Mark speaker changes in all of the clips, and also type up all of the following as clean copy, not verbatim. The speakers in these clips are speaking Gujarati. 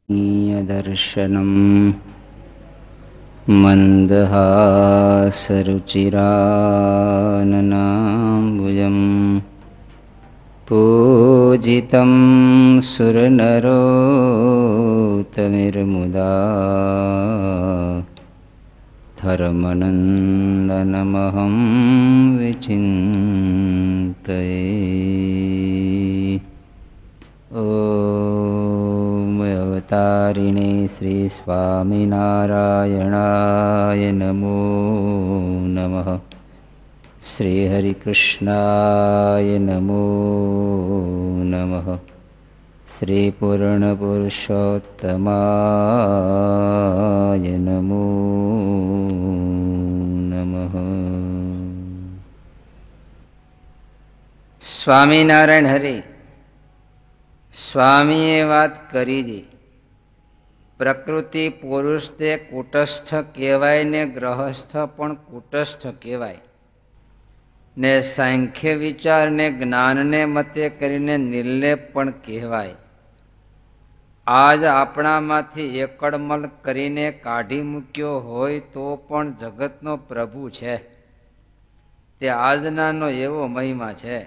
Speaker 1: दर्शनं मन्दहासरुचिराननाम्बुजं पूजितं सुरनरोत्तमैर्मुदा धर्मनन्दनमहं विचिन्तये। अवतारिणे श्री स्वामिनारायणाय नमो नमः। श्री हरिकृष्णाय नमो नमः। श्री पूर्णपुरुषोत्तमाय नमो नमः। સ્વામિનારાયણ હરિ સ્વામીએ વાત કરી છે, પ્રકૃતિ પુરુષ તે કુટસ્થ કહેવાય ને ગ્રહસ્થ પણ કુટસ્થ કહેવાય ને સાંખ્ય વિચાર ને જ્ઞાનને મતે કરીને નિર્લેપ પણ કહેવાય. આજ આપણામાંથી એકડમલ કરીને કાઢી મૂક્યો હોય તો પણ જગતનો પ્રભુ છે. તે આજનાનો એવો મહિમા છે.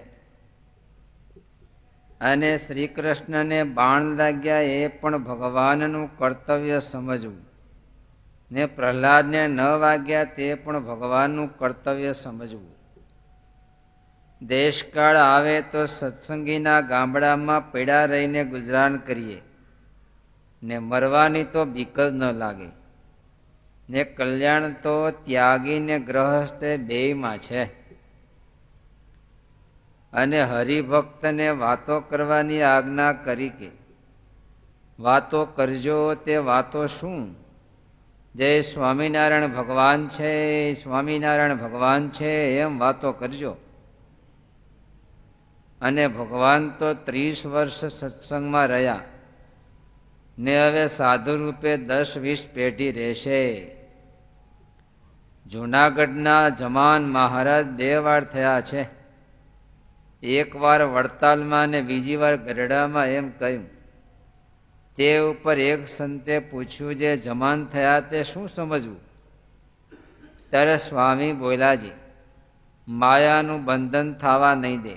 Speaker 1: અને શ્રી કૃષ્ણને બાણ લાગ્યા એ પણ ભગવાનનું કર્તવ્ય સમજવું ને પ્રહલાદને ન વાગ્યા તે પણ ભગવાનનું કર્તવ્ય સમજવું. દેશકાળ આવે તો સત્સંગીના ગામડામાં પડ્યા રહીને ગુજરાન કરીએ ને મરવાની તો બીક જ ન લાગે ને કલ્યાણ તો ત્યાગી ને ગ્રહસ્થ બેયમાં છે. અને હરિભક્તને વાતો કરવાની આજ્ઞા કરી કે વાતો કરજો. તે વાતો શું? જય સ્વામિનારાયણ ભગવાન છે, સ્વામિનારાયણ ભગવાન છે એમ વાતો કરજો. અને ભગવાન તો 30 વર્ષ સત્સંગમાં રહ્યા ને હવે સાધુ રૂપે 10-20 પેઢી રહેશે. જૂનાગઢના જમાન મહારાજ 2 વાર થયા છે. એક વાર વડતાલમાં ને બીજી વાર ગરડામાં એમ કહ્યું. તે ઉપર એક સંતે પૂછ્યું, જે જમાન થયા તે શું સમજવું? ત્યારે સ્વામી બોલાજી, માયાનું બંધન થવા નહીં દે.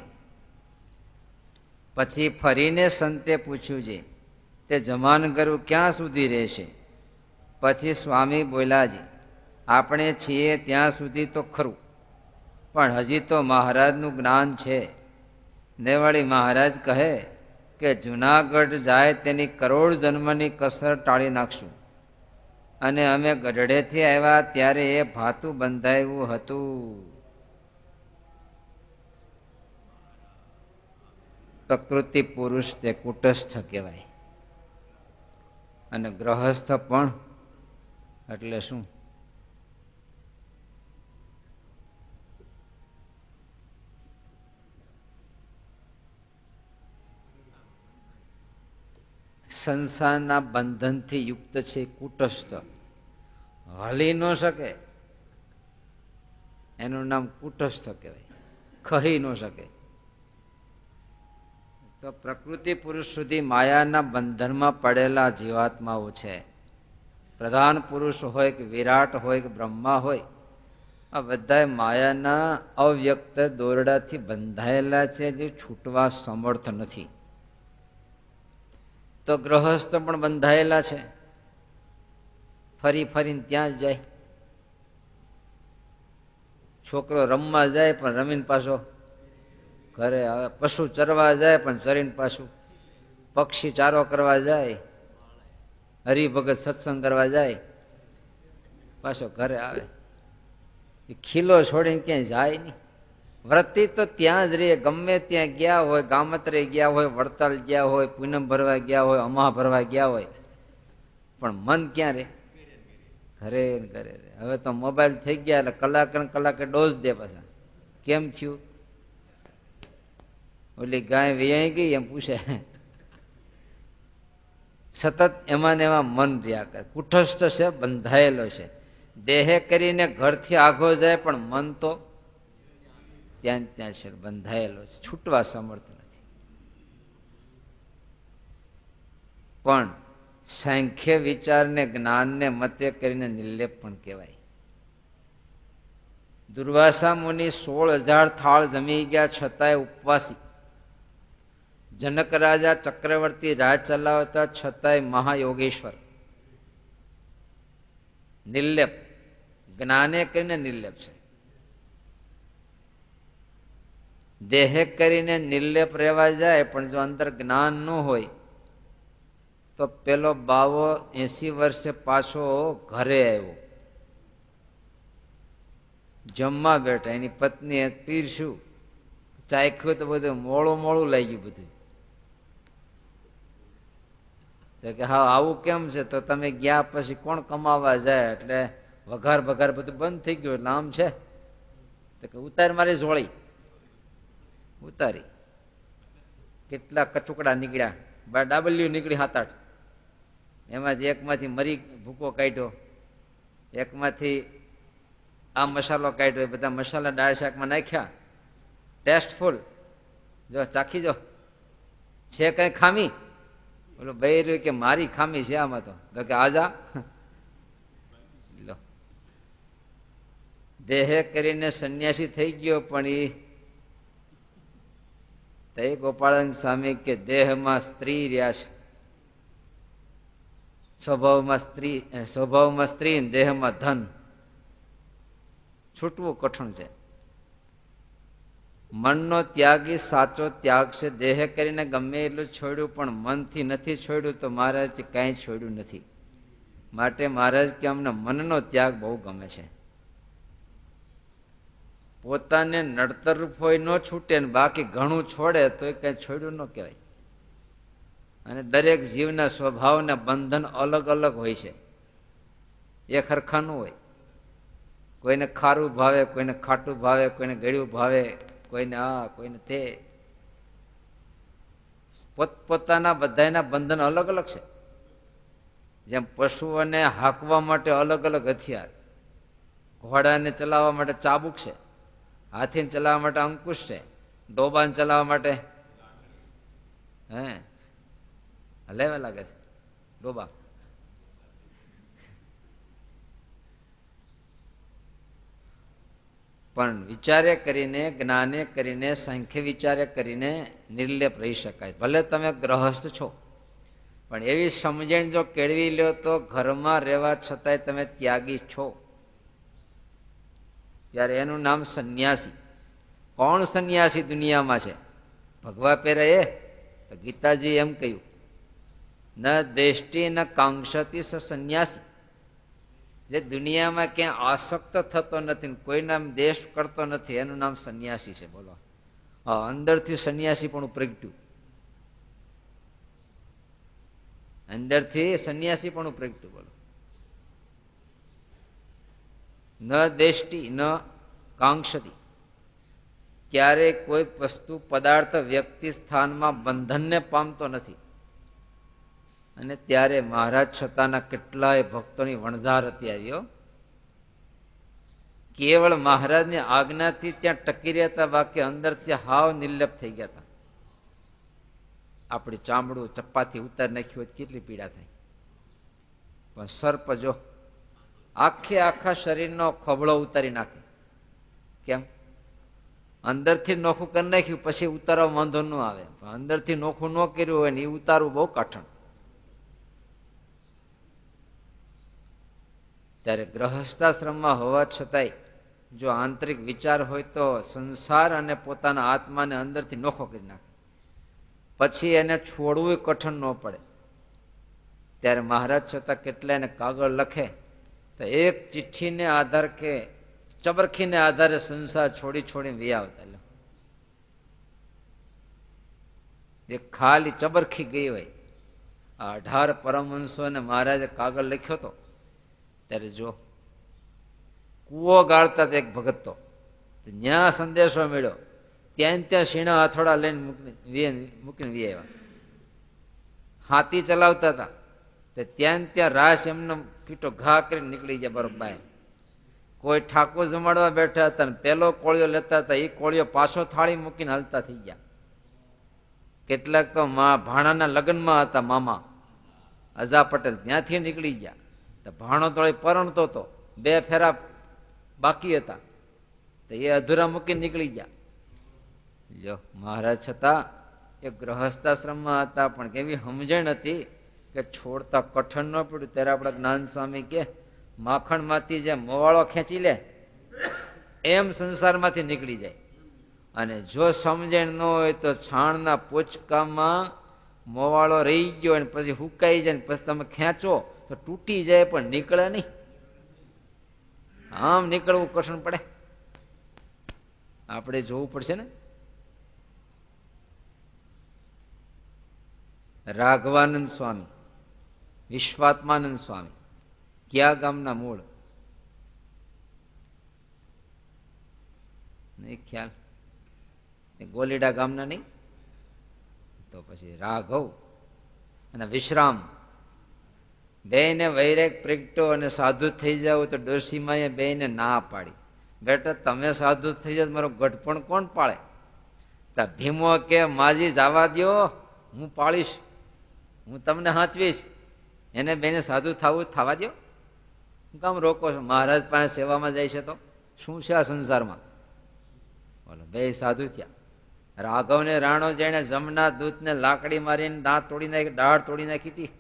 Speaker 1: પછી ફરીને સંતે પૂછ્યું છે, તે જમાન કરવું ક્યાં સુધી રહેશે? પછી સ્વામી બોલાજી, આપણે છીએ ત્યાં સુધી તો ખરું, પણ હજી તો મહારાજનું જ્ઞાન છે. નેવાળી મહારાજ કહે કે જૂનાગઢ જાય તેની કરોડ જન્મની કસર ટાળી નાખશું. અને અમે ગઢડેથી આવ્યા ત્યારે એ ભાતું બંધાયું હતું. પ્રકૃતિ પુરુષ તે કુટસ્થ કહેવાય અને ગ્રહસ્થ પણ એટલે શું? સંસારના બંધનથી યુક્ત છે. કુટસ્થ હલી ન શકે એનું નામ કુટસ્થ કહેવાય, ખહી ન શકે. તો પ્રકૃતિ પુરુષ સુધી માયાના બંધનમાં પડેલા જીવાત્માઓ છે. પ્રધાન પુરુષ હોય કે વિરાટ હોય કે બ્રહ્મા હોય, આ બધા માયાના અવ્યક્ત દોરડાથી બંધાયેલા છે, જે છૂટવા સમર્થ નથી. તો ગ્રહસ્થ પણ બંધાયેલા છે, ફરી ફરીને ત્યાં જ જાય. છોકરો રમવા જાય પણ રમીને પાછો ઘરે આવે. પશુ ચરવા જાય પણ ચરીને પાછું. પક્ષી ચારો કરવા જાય, હરિભગત સત્સંગ કરવા જાય, પાછો ઘરે આવે. એ ખીલો છોડીને ક્યાંય જાય નહીં. વ્રતિ તો ત્યાં જ રહે. ગમે ત્યાં ગયા હોય, ગામત્રે ગયા હોય, વડતાલ ગયા હોય, પૂનમ ભરવા ગયા હોય, અમા ભરવા ગયા હોય, પણ મન ક્યાં રે? ઘરે ને ઘરે. હવે તો મોબાઈલ થઈ ગયા એટલે કલાકે ડોઝ દે પાછા. કેમ થયું? ઓલી ગાય વિયાઈ ગઈ એમ પૂછે. સતત એમાં ને એમાં મન રહ્યા કરે. કુટસ્થ છે, બંધાયેલો છે. દેહે કરીને ઘરથી આઘો જાય પણ મન તો ત્યાં ત્યાં છે, બંધાયેલો છે, છૂટવા સમર્થ નથી. પણ સાંખ્ય વિચારને જ્ઞાનને મતે કરીને નિર્લેપ પણ કહેવાય. દુર્વાસા મુનિ 16,000 થાળ જમી ગયા છતાંય ઉપવાસી. જનક રાજા ચક્રવર્તી રાજ ચલાવતા છતાંય મહાયોગેશ્વર. નિર્લેપ, જ્ઞાને કરીને નિર્લેપ છે. દેહે કરીને નિર્લેપ રહેવા જાય, પણ જો અંદર જ્ઞાન ન હોય તો પેલો બાવો 80 વર્ષે પાછો ઘરે આવ્યો, જમવા બેઠા, એની પત્નીએ પીરસ્યું, ચાખ્યું તો બધું મોળું મોળું લાગ્યું બધું. તો કે હા આવું કેમ છે? તો તમે ગયા પછી કોણ કમાવા જાય? એટલે વઘાર વઘાર બધું બંધ થઈ ગયું. એટલે આમ છે તો કે ઉતાર મારી ઝોળી. ઉતારી. કેટલા કચુકડા નીકળ્યા, ડાબલ્યુ નીકળી 7-8. એમાંથી એકમાંથી મરી ભૂકો કાઢ્યો, એકમાંથી આ મસાલો કાઢ્યો. બધા મસાલા દાળ શાકમાં નાખ્યા, ટેસ્ટફુલ. જો ચાખી જો, છે કઈ ખામી? બોલો ભાઈ રહ્યું કે મારી ખામી છે આમાં. તો કે આજા લો. દેહે કરીને સંન્યાસી થઈ ગયો, પણ એ ગોપાળન સ્વામી કે દેહમાં સ્ત્રી રહ્યા છે, સ્વભાવમાં સ્ત્રી, દેહમાં ધન. છૂટવું કઠણ છે. મનનો ત્યાગી સાચો ત્યાગ છે. દેહ કરીને ગમે એટલું છોડ્યું, પણ મનથી નથી છોડ્યું તો મહારાજ કાંઈ છોડ્યું નથી. માટે મહારાજ કે અમને મનનો ત્યાગ બહુ ગમે છે. પોતાને નડતર રૂપ હોય ન છૂટે ને બાકી ઘણું છોડે તો એ કઈ છોડ્યું ન કહેવાય. અને દરેક જીવના સ્વભાવના બંધન અલગ અલગ હોય છે, એક હરખા ન હોય. કોઈને ખારું ભાવે, કોઈને ખાટું ભાવે, કોઈને ગળ્યું ભાવે, કોઈને આ કોઈને તે. પોતપોતાના બધાના બંધન અલગ અલગ છે. જેમ પશુઓને હાંકવા માટે અલગ અલગ હથિયાર, ઘોડાને ચલાવવા માટે ચાબુક છે, હાથીને ચલાવવા માટે અંકુશ છે, ડોબાને ચલાવવા માટે લેવા લાગે છે ડોબા. પણ વિચારે કરીને, જ્ઞાને કરીને, સાંખ્ય વિચારે કરીને નિર્લેપ રહી શકાય. ભલે તમે ગ્રહસ્થ છો, પણ એવી સમજણ જો કેળવી લો તો ઘરમાં રહેવા છતાંય તમે ત્યાગી છો. ત્યારે એનું નામ સંન્યાસી. કોણ સંન્યાસી દુનિયામાં છે? ભગવા પહેરે એ? તો ગીતાજી એમ કહ્યું, ન દેષ્ટિ ન કાંક્ષતી સ સંન્યાસી. જે દુનિયામાં ક્યાં આસક્ત થતો નથી, કોઈના દેશ કરતો નથી, એનું નામ સંન્યાસી છે. બોલો, અંદરથી સંન્યાસી પણ પ્રગટ્યું, અંદરથી સંન્યાસી પણ પ્રગટ્યું. બોલો, ન દેષ્ટિ ન કાંક્ષતી. ક્યારેય કોઈ વસ્તુ, પદાર્થ, વ્યક્તિ, સ્થાનમાં બંધનને પામતો નથી. અને ત્યારે મહારાજ છતાંના કેટલાય ભક્તોની વણઝાર હતી આવ્યો. કેવળ મહારાજની આજ્ઞાથી ત્યાં ટકી રહેતા, બાકી અંદરથી હાવ નિર્લેપ થઈ ગયા હતા. આપણી ચામડું ચપ્પાથી ઉતારી નાખ્યું હોય કેટલી પીડા થાય. પણ સર્પ જો આખા શરીરનો ખોબળો ઉતારી નાખે. કેમ? અંદરથી નોખું કરી નાખ્યું, પછી ઉતારવા વાંધો ન આવે. અંદરથી નોખું ન કર્યું હોય ને એ ઉતારવું બહુ કઠણ. ત્યારે ગ્રહસ્થાશ્રમમાં હોવા છતાંય જો આંતરિક વિચાર હોય તો સંસાર અને પોતાના આત્માને અંદરથી નોખો કરી નાખે, પછી એને છોડવું કઠણ ન પડે. ત્યારે મહારાજ છતાં કેટલા એને કાગળ લખે તો એક ચિઠ્ઠીને આધાર કે ચબરખીને આધારે સંસાર છોડી છોડીને વી આવતા. એ ખાલી ચબરખી ગઈ હોય. આ 18 પરમહંસોને મહારાજે કાગળ લખ્યો હતો. ત્યારે જો કૂવો ગાળતા એક ભગત તો ત્યાં સંદેશો મળ્યો, ત્યાં શીણા હથોડા લઈને મૂકીને વી આવ્યા. હાથી ચલાવતા હતા તે ત્યાં રાસ એમનો કીટો ઘા કરીને નીકળી ગયા બરોબર. કોઈ ઠાકોર જમાડવા બેઠા હતા ને પેલો કોળિયો લેતા હતા, એ કોળિયો પાછો થાળી મૂકીને હાલતા થઈ ગયા. કેટલાક તો ભાણાના લગ્નમાં હતા, મામા અઝા પટેલ ત્યાંથી નીકળી ગયા. તો ભાણો તો પરણતો હતો, 2 ફેરા બાકી હતા, તો એ અધૂરા મૂકીને નીકળી ગયા. જો મહારાજ છતાં એ ગ્રહસ્થાશ્રમમાં હતા, પણ કેવી સમજણ હતી કે છોડતા કઠણ ન પડ્યું. ત્યારે આપણા જ્ઞાન સ્વામી કે માખણમાંથી જે મોવાળો ખેંચી લે એમ સંસારમાંથી નીકળી જાય. અને જો સમજણ ન હોય તો છાણના પોચકામાં મોવાળો રહી ગયો અને પછી હુકાઈ જાય, પછી તમે ખેંચો તો તૂટી જાય પણ નીકળે નહીં. આમ નીકળવું કઠણ પડે, આપણે જોવું પડશે ને. રાઘવાનંદ સ્વામી, વિશ્વાત્માનંદ સ્વામી કયા ગામના મૂળ? નહીં ખ્યાલ? ગોલીડા ગામના નહીં? તો પછી રાઘવ અને વિશ્રામ બેને વૈરાગ પ્રગટો અને સાધુ થઈ જાવ તો ડોશીમાએ બેને ના પાડી, બેટા તમે સાધુ થઈ જાવ મારો ગઢપણ કોણ પાળે? તા ભીમો કે માજી જવા દો, હું પાળીશ, હું તમને હાંચવીશ, એને બેને સાધુ થવું થવા દો, હું કામ રોકો છો? મહારાજ પાસે સેવામાં જાય છે તો શું છે આ સંસારમાં? બોલો બે સાધુ થયા. રાઘવ ને રાણો જેને જમના દૂધને લાકડી મારીને દાંત તોડી નાખી, દાળ તોડી નાખી હતી.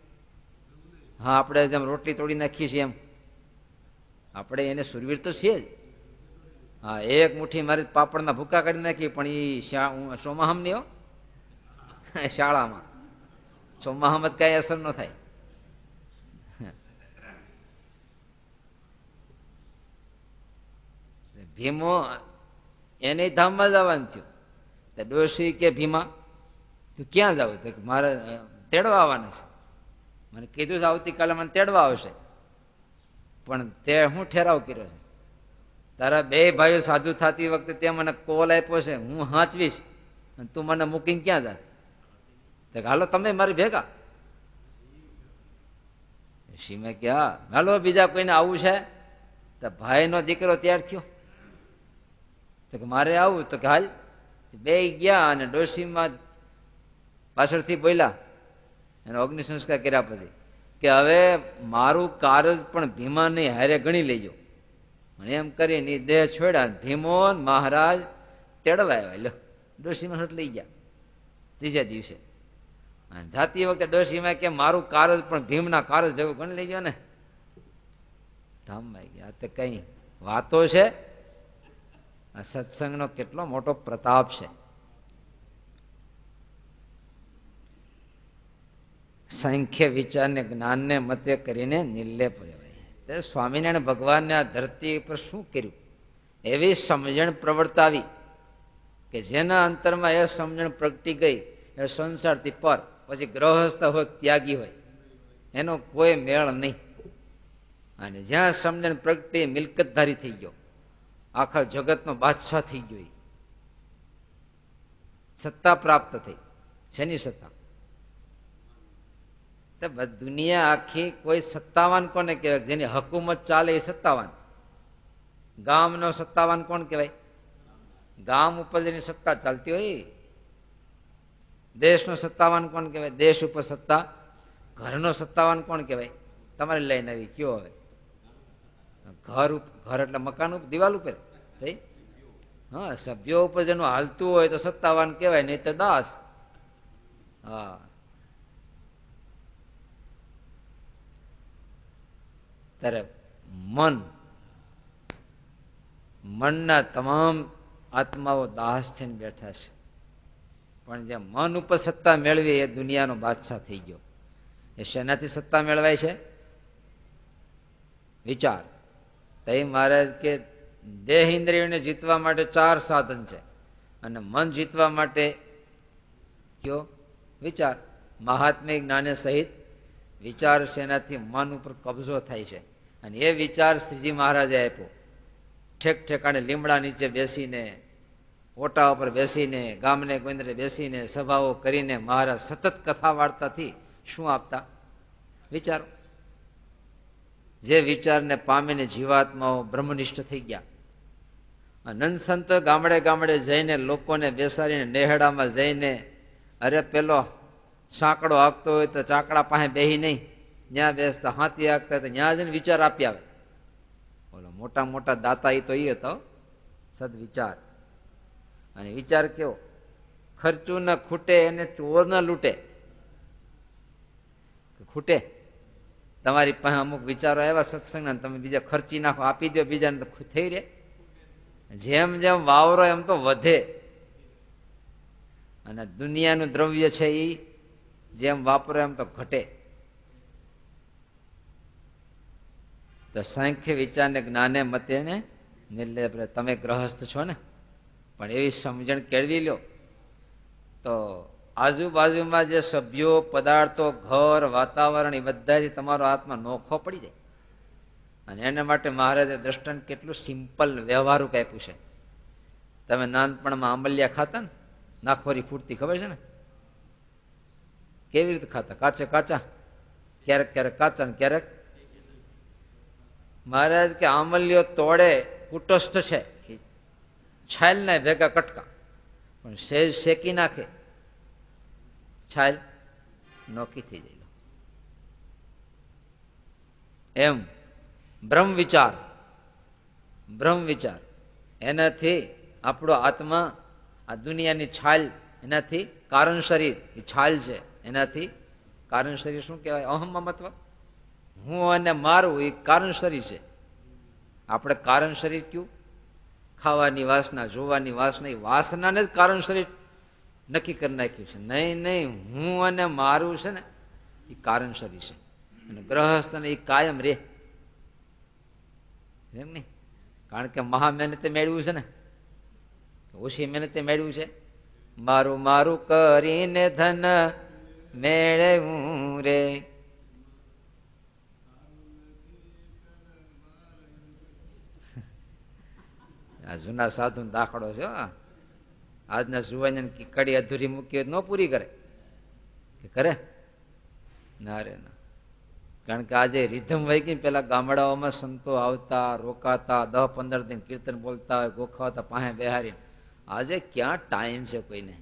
Speaker 1: હા, આપણે જેમ રોટલી તોડી નાખીએ છીએ એમ આપણે એને સુરવીર તો છે જ. હા, એક મુઠ્ઠી મારી પાપડના ભૂકા કાઢી નાખી, પણ એ સોમાહમ ની હો, શાળામાં સોમાહમ જ કઈ અસર ન થાય. ભીમો એને ધામમાં જવાનું થયું. ડોશી કે ભીમા તું ક્યાં જાવ? તો મારે તેડવા આવવાના છે. મને કીધું છે આવતીકાલે મને તેડવા આવશે, પણ તે હું ઠેરાવ કર્યો છે? તારા 2 ભાઈઓ સાધુ થતી વખતે તે મને કોલ આપ્યો છે, હું હાંચવીશ, અને તું મને મૂકીને ક્યાં જા? તો હાલો તમે મારી ભેગા. ઋષિમે કે હા હાલો, બીજા કોઈને આવું છે? તો ભાઈનો દીકરો તૈયાર થયો, તો કે મારે આવું, તો કે હાલ. 2 ગયા અને ડોશીમાં પાછળથી બોલ્યા, એનો અગ્નિ સંસ્કાર કર્યા પછી કે હવે મારું કારજ પણ ભીમાને હારે ગણી લેજો. અને એમ કરીને દેહ છોડ્યા. ભીમો મહારાજ તેડવા આવ્યા. લો ડોશીમાં હટ લઈ ગયા 3જા દિવસે. અને જાતી વખતે ડોશીમાં કે મારું કારજ પણ ભીમના કારજ ભેગું ગણી લેજો ને. ધામમાં ગયા. તે કઈ વાતો છે? આ સત્સંગનો કેટલો મોટો પ્રતાપ છે. સાંખ્ય વિચારને જ્ઞાનને મતે કરીને નિર્લેપ રહેવાય. સ્વામિનારાયણ ભગવાનને આ ધરતી પર શું કર્યું? એવી સમજણ પ્રવર્તાવી કે જેના અંતરમાં એ સમજણ પ્રગટી ગઈ એ સંસારથી પર, પછી ગ્રહસ્થ હોય ત્યાગી હોય એનો કોઈ મેળ નહીં. અને જ્યાં સમજણ પ્રગટી મિલકતધારી થઈ ગયો, આખા જગતનો બાદશાહ થઈ ગયો, સત્તા પ્રાપ્ત થઈ. શેની સત્તા? દુનિયા આખી કોઈ સત્તાવાન કોને કહેવાય? જેની હકુમત ચાલે એ સત્તાવાન. ગામનો સત્તાવાન કોણ કહેવાય? ગામ ઉપર જેની સત્તા ચાલતી હોય. દેશનો સત્તાવાન કોણ કહેવાય? દેશ ઉપર સત્તા. ઘરનો સત્તાવાન કોણ કહેવાય? તમારે લઈને આવી કયો હવે? ઘર એટલે મકાન ઉપર, દિવાલ ઉપર. હા, સભ્યો ઉપર જેનું હાલતું હોય તો સત્તાવાન કહેવાય, નહીં તો દાસ. હા, ત્યારે મનના તમામ આત્માઓ દાસ થઈને બેઠા છે. પણ જે મન ઉપર સત્તા મેળવી એ દુનિયાનો બાદશાહ થઈ ગયો. એ શેનાથી સત્તા મેળવાય છે? વિચાર. તઈ મહારાજ કે દેહ ઇન્દ્રિયોને જીતવા માટે 4 સાધન છે, અને મન જીતવા માટે કયો? વિચાર. મહાત્મ્ય જ્ઞાને સહિત વિચાર સેનાથી મન ઉપર કબજો થાય છે. અને એ વિચાર શ્રીજી મહારાજે આપ્યો. ઠેક ઠેકાણે લીમડા નીચે બેસીને, ઓટા ઉપર બેસીને, ગામને ગોંદરે બેસીને, સભાઓ કરીને મહારાજ સતત કથા વાર્તાથી શું આપતા? વિચારો. જે વિચારને પામીને જીવાત્માઓ બ્રહ્મનિષ્ઠ થઈ ગયા. અનંત સંત ગામડે ગામડે જઈને લોકોને બેસાડીને નેહડામાં જઈને, અરે પેલો સાંકડો હાંકતો હોય તો ચાકડા પાસે બેહી નહીં, ત્યાં બેસતા હાથી આગતા ત્યાં જઈને વિચાર આપી આવે. બોલો મોટા મોટા દાતા એ તો એ હતો સદવિચાર. અને વિચાર કેવો, ખર્ચું ન ખૂટે એને ચોર ન લૂંટે. ખૂટે તમારી પાસે અમુક વિચારો આવ્યા સત્સંગના, તમે બીજા ખર્ચી નાખો, આપી દો બીજાને, તો થઈ રહે? જેમ જેમ વાવરો એમ તો વધે. અને દુનિયાનું દ્રવ્ય છે એ જેમ વાપરો એમ તો ઘટે. તો સાંખ્ય વિચારને જ્ઞાને મતે ને નિર્લેપ. તમે ગ્રહસ્થ છો ને, પણ એવી સમજણ કેળવી લો તો આજુબાજુમાં જે સભ્યો, પદાર્થો, ઘર, વાતાવરણ, એ બધાથી તમારો આત્મા નોખો પડી જાય. અને એના માટે મહારાજે દ્રષ્ટાંત કેટલું સિમ્પલ વ્યવહારું આપ્યું છે. તમે નાનપણમાં આંબલિયા ખાતા ને, નાખોરી ફૂટતી, ખબર છે ને? કેવી રીતે ખાતા? કાચે કાચા, ક્યારેક ક્યારેક કાચા ને ક્યારેક. મહારાજ કે આંબલીઓ તોડે કુટસ્થ છે, છાલ ને ભેગા કટકા, પણ સેજ શેકી નાખે, છાલ નોકી થઈ જાય. એમ બ્રહ્મ વિચાર એનાથી આપણો આત્મા, આ દુનિયાની છાલ, એનાથી કારણ શરીર, એ છાલ છે, એનાથી કારણ શરીર શું કહેવાય? અહમ મમત્વ, હું અને મારું, એ કારણ શરીર છે. આપણે કારણ શરીર કયું? ખાવાની વાસના, જોવાની વાસના, એ વાસનાને જ કારણ શરીર નક્કી કરી નાખ્યું છે. નહીં, હું અને મારું છે ને એ કારણ શરીર છે. અને ગ્રહસ્થને એ કાયમ રે, એમ નહીં? કારણ કે મહા મહેનતે મેળવ્યું છે ને, ઓછી મહેનતે મેળવ્યું છે. મારું મારું કરીને ધન મેળવું રે. આ જૂના સાધુ દાખલો છે. આજના જુવાન કડી અધૂરી મૂકી ન પૂરી કરે કે કરે? ના રે ના. કારણ કે આજે રીધમ વહી ગઈ. પેલા ગામડાઓમાં સંતો આવતા, રોકાતા, 10-15 દિન કીર્તન બોલતા હોય, ગોખાવતા, પાસે બેહારી. આજે ક્યાં ટાઈમ છે કોઈને?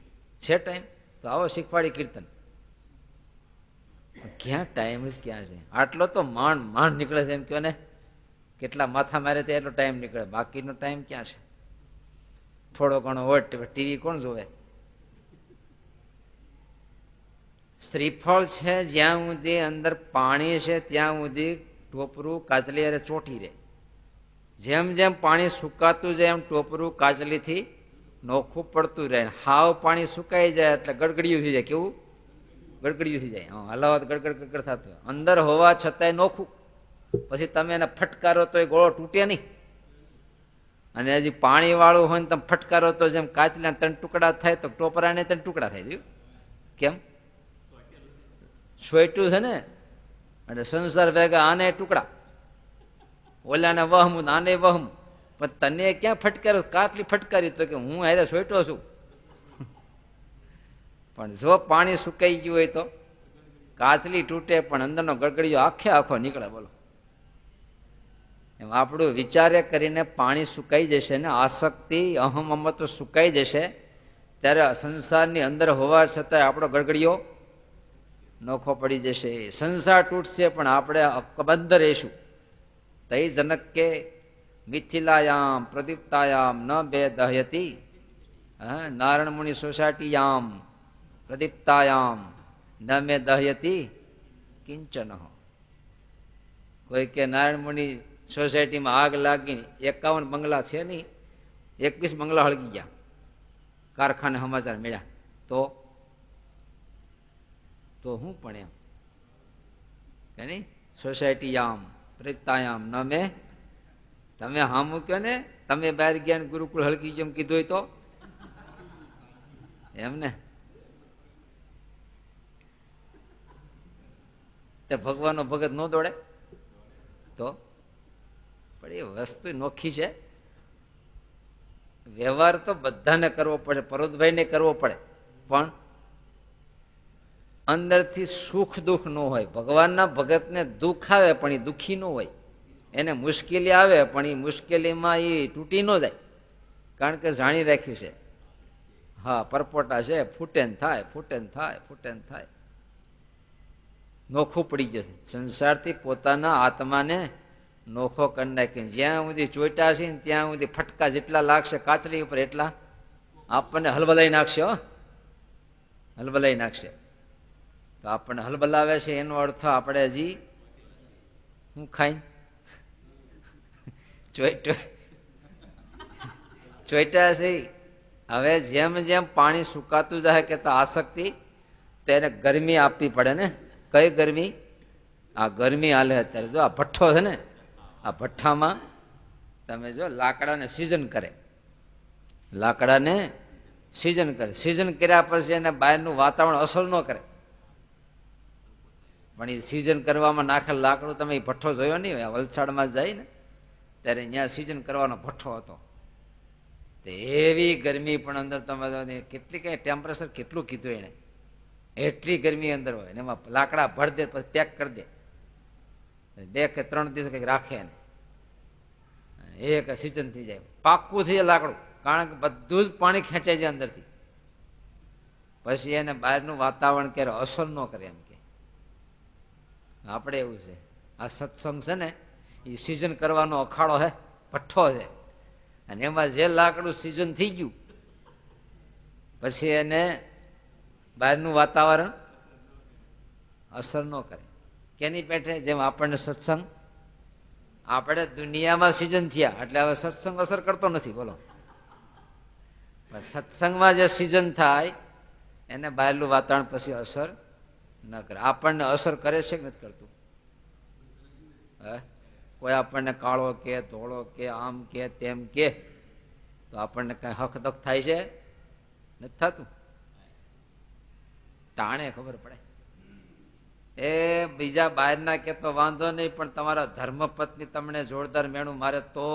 Speaker 1: છે ટાઈમ તો આવો શીખવાડી કીર્તન. ક્યાં ટાઈમ જ ક્યાં છે? આટલો તો માંડ નીકળે છે એમ કહો ને. કેટલા માથા મારે તે એટલો ટાઈમ નીકળે, બાકીનો ટાઈમ ક્યાં છે? થોડો ઘણો હોય. ટીવી કોણ જોવે? શ્રીફળ છે જ્યાં સુધી અંદર પાણી છે ત્યાં સુધી ટોપરું કાચલી અરે ચોટી રહે. જેમ જેમ પાણી સુકાતું જાય એમ ટોપરું કાચલીથી નોખું પડતું રહે. હાવ પાણી સુકાઈ જાય એટલે ગડગડિયું થઈ જાય. કેવું? ગડગડિયું થઈ જાય. હલાવત ગડગડ ગડગડ થતું હોય. અંદર હોવા છતાંય નોખું. પછી તમે એને ફટકારો તો એ ગોળો તૂટે નહીં. અને હજી પાણી વાળું હોય ને તમે ફટકારો તો જેમ કાચલા 3 ટુકડા થાય તો ટોપરાને 3 ટુકડા થાય. કેમ? સોયટું છે ને, એટલે સંસાર ભેગા આને ટુકડા, ઓલાને વહમ, આને વહમ. પણ તને ક્યાં ફટકાર્યો? કાટલી ફટકારી તો કે હું હારે સોયટો છું. પણ જો પાણી સુકાઈ ગયું હોય તો કાચલી તૂટે પણ અંદરનો ગડગડિયો આખે આખો નીકળે. બોલો, એમ આપણું વિચારે કરીને પાણી સુકાઈ જશે ને, આસક્તિ, અહમ મમત્વ સુકાઈ જશે, ત્યારે સંસારની અંદર હોવા છતાં આપણો ગડગડિયો નોખો પડી જશે. સંસાર તૂટશે પણ આપણે અકબંધ રહીશું. તઈ જનક કે મિથિલાયામ પ્રદીપ્તાયામ ન બે દહયતી. નારાયણ મુનિ સોસાયટીયામ પ્રદીપ્તાયામ ન મે દહયતી કિંચન. કોઈ કે નારાયણ મુનિ સોસાયટીમાં આગ લાગી, 51 બંગલા છે નહીં, 21 બંગલા હળગી ગયા. કારખાને સમાચાર મળ્યા તો હું પણ એમ કે નહીં? સોસાયટીયામ પ્રદીપ્તાયામ ન મે. તમે હા મૂક્યો ને, તમે બહાર ગયા ગુરુકુળ હળગી ગયો એમ કીધું હોય તો એમ ને? તે ભગવાનનો ભગત ન દોડે તો? પણ એ વસ્તુ નોખી છે. વ્યવહાર તો બધાને કરવો પડે, પરોતભાઈને કરવો પડે, પણ અંદરથી સુખ દુઃખ ન હોય. ભગવાનના ભગતને દુઃખ આવે પણ એ દુઃખી ન હોય. એને મુશ્કેલી આવે પણ એ મુશ્કેલીમાં એ તૂટી ન જાય, કારણ કે જાણી રાખ્યું છે. હા, પરપોટા છે, ફૂટે ને થાય, ફૂટે ને થાય, ફૂટે ને થાય. નોખું પડી જશે. સંસારથી પોતાના આત્માને નોખો કરી નાખી. જ્યાં સુધી ચોઈટા છે ને ત્યાં સુધી ફટકા જેટલા લાગશે કાચરી ઉપર એટલા આપણને હલબલાઈ નાખશે. હલબલાઈ નાખશે. તો આપણને હલબલાવે છે એનો અર્થ આપણે હજી હું ખાઈ ચોઈટા છે. હવે જેમ જેમ પાણી સુકાતું જાય કે આસક્તિ તેને ગરમી આપવી પડે ને. કઈ ગરમી? આ ગરમી હાલે અત્યારે. જો આ ભઠ્ઠો છે ને, આ ભઠ્ઠામાં તમે જો લાકડાને સિઝન કરે, લાકડાને સિઝન કરે. સિઝન કર્યા પછી એને બહારનું વાતાવરણ અસર ન કરે. પણ એ સિઝન કરવામાં નાખેલ લાકડું તમે ભઠ્ઠો જોયો નહીં? વલસાડમાં જાય ને ત્યારે અહીંયા સિઝન કરવાનો ભઠ્ઠો હતો. એવી ગરમી પણ અંદર તમે કેટલી કઈ ટેમ્પરેચર કેટલું કીધું એને, એટલી ગરમી અંદર હોય. એમાં લાકડા ભર દે પછી પેક કરી દે. 2 કે 3 દિવસ કંઈક રાખે એને, એક સિઝન થઈ જાય, પાક્કું થઈ જાય લાકડું. કારણ કે બધું જ પાણી ખેંચાય છે અંદરથી. પછી એને બહારનું વાતાવરણ ક્યારે અસર ન કરે એમ કે. આપણે એવું છે. આ સત્સંગ છે ને એ સિઝન કરવાનો અખાડો હે, ભઠ્ઠો છે. અને એમાં જે લાકડું સિઝન થઈ ગયું પછી એને બહારનું વાતાવરણ અસર ન કરે. કેની પેઠે? જેમ આપણને સત્સંગ, આપણે દુનિયામાં સિઝન થયા એટલે હવે સત્સંગ અસર કરતો નથી. બોલો, સત્સંગમાં જે સિઝન થાય એને બહારનું વાતાવરણ પછી અસર ન કરે. આપણને અસર કરે છે કે નથી કરતું? હે, કોઈ આપણને કાળો કે ધોળો કે આમ કે તેમ કે તો આપણને કઈ હક દક થાય છે? નથી થતું. ટાણે ખબર પડે. એ બીજા બહારના કે તો વાંધો નહીં, પણ તમારા ધર્મપત્ની તમને જોરદાર મેણું મારે તો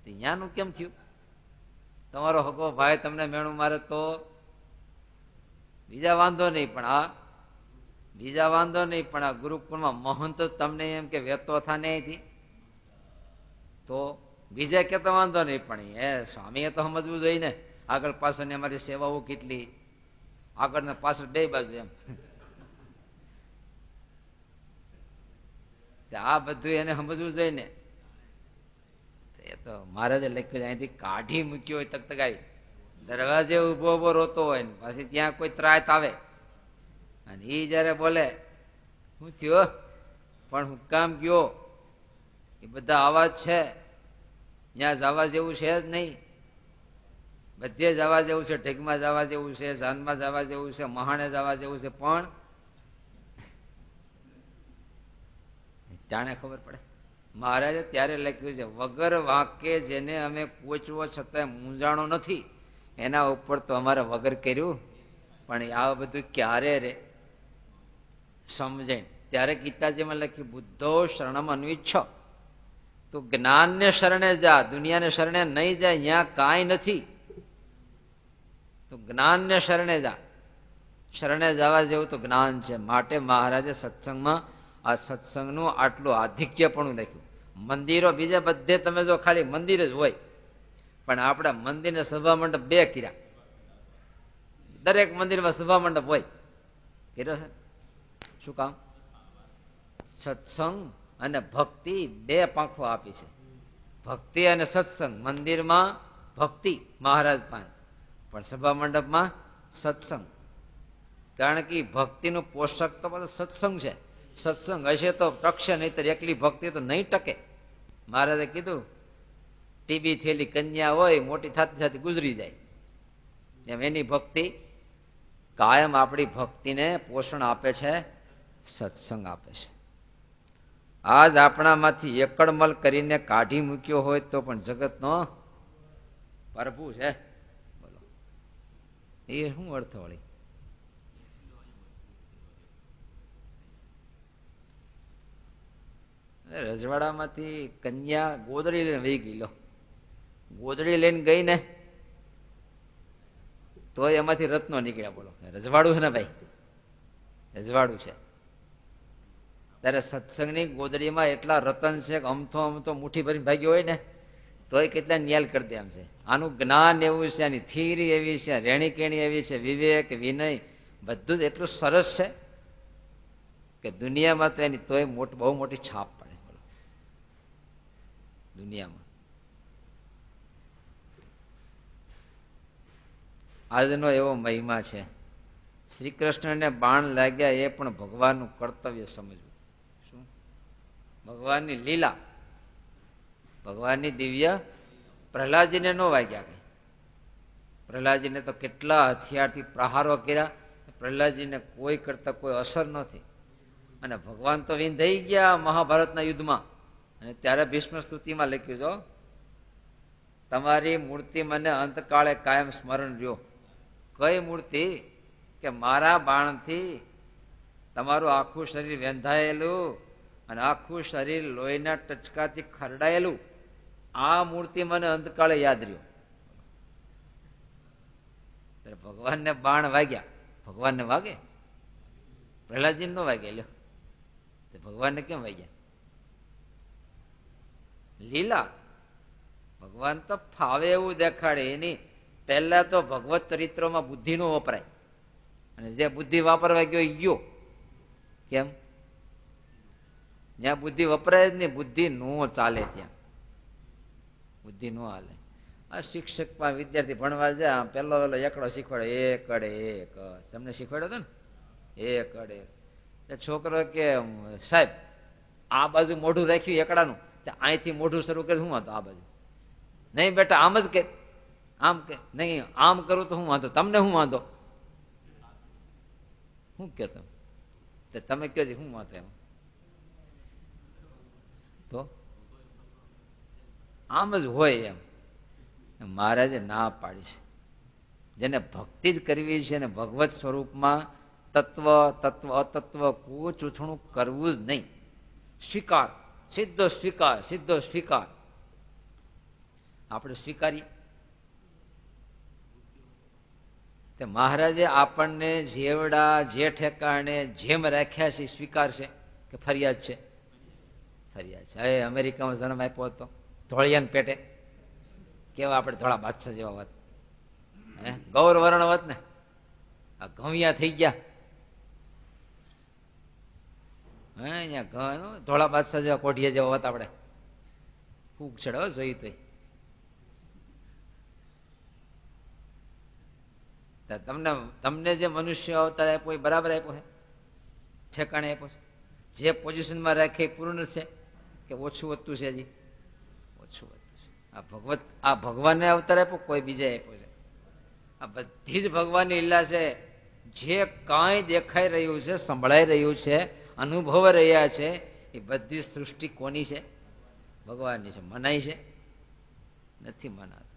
Speaker 1: ત્યાંનું કેમ થયું? તમારો હગો ભાઈ તમને મેણું મારે તો બીજા વાંધો નહીં, પણ આ ગુરુકુળમાં મહંત તમને એમ કે વેતો થા નહીં તો બીજા કે તો વાંધો નહીં, પણ એ સ્વામીએ તો સમજવું જોઈએ ને. આગળ પાછળની અમારી સેવાઓ કેટલી, આગળ ને પાછળ બે બાજુ એમ. આ બધું એને સમજવું જોઈએ ને. એ તો મહારાજે લખ્યું અહીંથી કાઢી મૂક્યો હોય તકતકાઈ, દરવાજે ઉભો ઉભો રોતો હોય ને પછી ત્યાં કોઈ ત્રાયત આવે અને એ જયારે બોલે શું થયો પણ હું કામ ગયો, એ બધા અવાજ છે, ત્યાં જવા જેવું છે જ નહીં. બધે જવા જેવું છે, ઢેગમાં જવા જેવું છે, જાનમાં જવા જેવું છે, મહાણે જવા જેવું છે, પણ જાણે ખબર પડે. મહારાજે ત્યારે લખ્યું છે વગર વાંકે જેને અમે કોચવો છતાં મૂંઝાણો નથી એના ઉપર તો અમારે વગર કર્યું. પણ આ બધું ક્યારે રે સમજાય? ત્યારે ગીતાજીમાં લખ્યું બુદ્ધો શરણમ અન્વિચ્છ, તું જ્ઞાનને શરણે જા, દુનિયાને શરણે નહીં જાય, ત્યાં કાંઈ નથી. તું જ્ઞાનને શરણે જા. શરણે જવા જેવું તો જ્ઞાન છે. માટે મહારાજે સત્સંગમાં આ સત્સંગનું આટલું આધિક્યપણું લખ્યું. મંદિરો બીજા બધે તમે જો ખાલી મંદિર જ હોય, પણ આપણા મંદિરને સભા મંડપ 2 કર્યા. દરેક મંદિરમાં સભા મંડપ હોય. કર્યો છે શું કામ? સત્સંગ અને ભક્તિ 2 પાંખો આપી છે. ભક્તિ અને સત્સંગ. મંદિરમાં ભક્તિ મહારાજ પાસે, પણ સભા મંડપમાં સત્સંગ. કારણ કે ભક્તિનું પોષક તો બધું સત્સંગ છે. સત્સંગ હશે તો ટકશે, નહીં તો એકલી ભક્તિ તો નહીં ટકે. મહારાજે કીધું ટીબી થયેલી કન્યા હોય, મોટી થતી થતી ગુજરી જાય, એમ એની ભક્તિ કાયમ આપણી ભક્તિને પોષણ આપે છે, સત્સંગ આપે છે. આજ આપણામાંથી એકડમલ કરીને કાઢી મૂક્યો હોય તો પણ જગતનો પ્રભુ છે. બોલો, એ શું અર્થ વળી? રજવાડામાંથી કન્યા ગોદડી લઈને વહી ગઈ. લો, ગોદડી લઈને ગઈ ને તો એમાંથી રત્નો નીકળ્યા. બોલો, રજવાડું છે ને ભાઈ, રજવાડું છે. ત્યારે સત્સંગની ગોદડીમાં એટલા રતન છે કે અમથો મુઠ્ઠી ભરીને ભાગ્યો હોય ને તોય કેટલા ન્યાલ કરી દે એમ છે. આનું જ્ઞાન એવું છે, આની થિયરી એવી છે, રેણી કેણી એવી છે, વિવેક વિનય બધું જ એટલું સરસ છે કે દુનિયામાં તો એની તોય બહુ મોટી છાપ પડે બોલો દુનિયામાં. આજનો એવો મહિમા છે. શ્રી કૃષ્ણને બાણ લાગ્યા એ પણ ભગવાનનું કર્તવ્ય સમજવું. શું? ભગવાનની લીલા, ભગવાનની દિવ્ય. પ્રહલાદજીને ન વાગ્યા કઈ. પ્રહલાદજીને તો કેટલા હથિયારથી પ્રહારો કર્યા, પ્રહલાદજીને કોઈ કરતા કોઈ અસર નથી. અને ભગવાન તો વિંધાઈ ગયા મહાભારતના યુદ્ધમાં. અને ત્યારે ભીષ્મ સ્તુતિમાં લખ્યું છો, તમારી મૂર્તિ મને અંતકાળે કાયમ સ્મરણ રહ્યો. કઈ મૂર્તિ? કે મારા બાણથી તમારું આખું શરીર વેંધાયેલું અને આખું શરીર લોહીના ટચકાથી ખરડાયેલું, આ મૂર્તિ મને અંતકાળે યાદ રહ્યો. ભગવાનને બાણ વાગ્યા, ભગવાનને વાગે? પ્રહલાદજીને ન વાગે. લ્યો, ભગવાનને કેમ વાગ્યા? લીલા. ભગવાન તો ફાવે એવું દેખાડે. એની પહેલા તો ભગવત ચરિત્રોમાં બુદ્ધિ નો વપરાય, અને જે બુદ્ધિ વાપરવા ગયો એ ગયો. કેમ? જ્યાં બુદ્ધિ વપરાય જ નહીં, બુદ્ધિ નો ચાલે, ત્યાં બુદ્ધિ નો હાલે. આ શિક્ષકમાં વિદ્યાર્થી ભણવા જાય, પેલો એકડો શીખવાડે, એક અડે એક. તમને શીખવાડ્યો હતો ને, એક અડે. છોકરો કે સાહેબ આ બાજુ મોઢું રાખ્યું એકડાનું, અહીંથી મોઢું શરૂ કરે, શું વાંધો? આ બાજુ નહીં બેટા, આમ જ કે, આમ કે નહીં, આમ કરું તો શું વાંધો? તમને શું વાંધો? શું કે તમે કહો છો, શું વાંધો? એમાં તો આમ જ હોય એમ. મહારાજે ના પાડી છે. જેને ભક્તિ જ કરવી છે ને ભગવત સ્વરૂપમાં તત્વ તત્વ અતત્વ કૂચૂથણું કરવું જ નહીં. સ્વીકાર, સીધો સ્વીકાર, સીધો સ્વીકાર. આપણે સ્વીકારીએ. તે મહારાજે આપણને જેવડા જે ઠેકાણે જેમ રાખ્યા છે સ્વીકારશે કે ફરિયાદ છે? ફરિયાદ છે. હવે અમેરિકામાં જન્મ આપ્યો હતો, ધોળિયાન પેટે, કેવા આપણે ધોળા બાદશાહ જેવા વાત, હે ગૌરવર્ણ વાત ને, આ ઘવિયા થઈ ગયા. હે અહીંયા ધોળા બાદશાહ જેવા કોઠિયા જેવા વાત આપણે ફૂગ ચડો જોઈ તો. તમને જે મનુષ્ય અવતાર આપ્યો એ બરાબર આપ્યો છે? ઠેકાણે આપ્યો છે? જે પોઝિશનમાં રાખે એ પૂર્ણ છે કે ઓછું વધતું છે? હજી ઓછું વધતું છે. આ ભગવાનને અવતાર આપ્યો, કોઈ બીજે આપ્યો છે? આ બધી જ ભગવાનની લીલા છે. જે કાંઈ દેખાઈ રહ્યું છે, સંભળાઈ રહ્યું છે, અનુભવ રહ્યા છે, એ બધી સૃષ્ટિ કોની છે? ભગવાનની છે. મનાય છે? નથી મનાતું.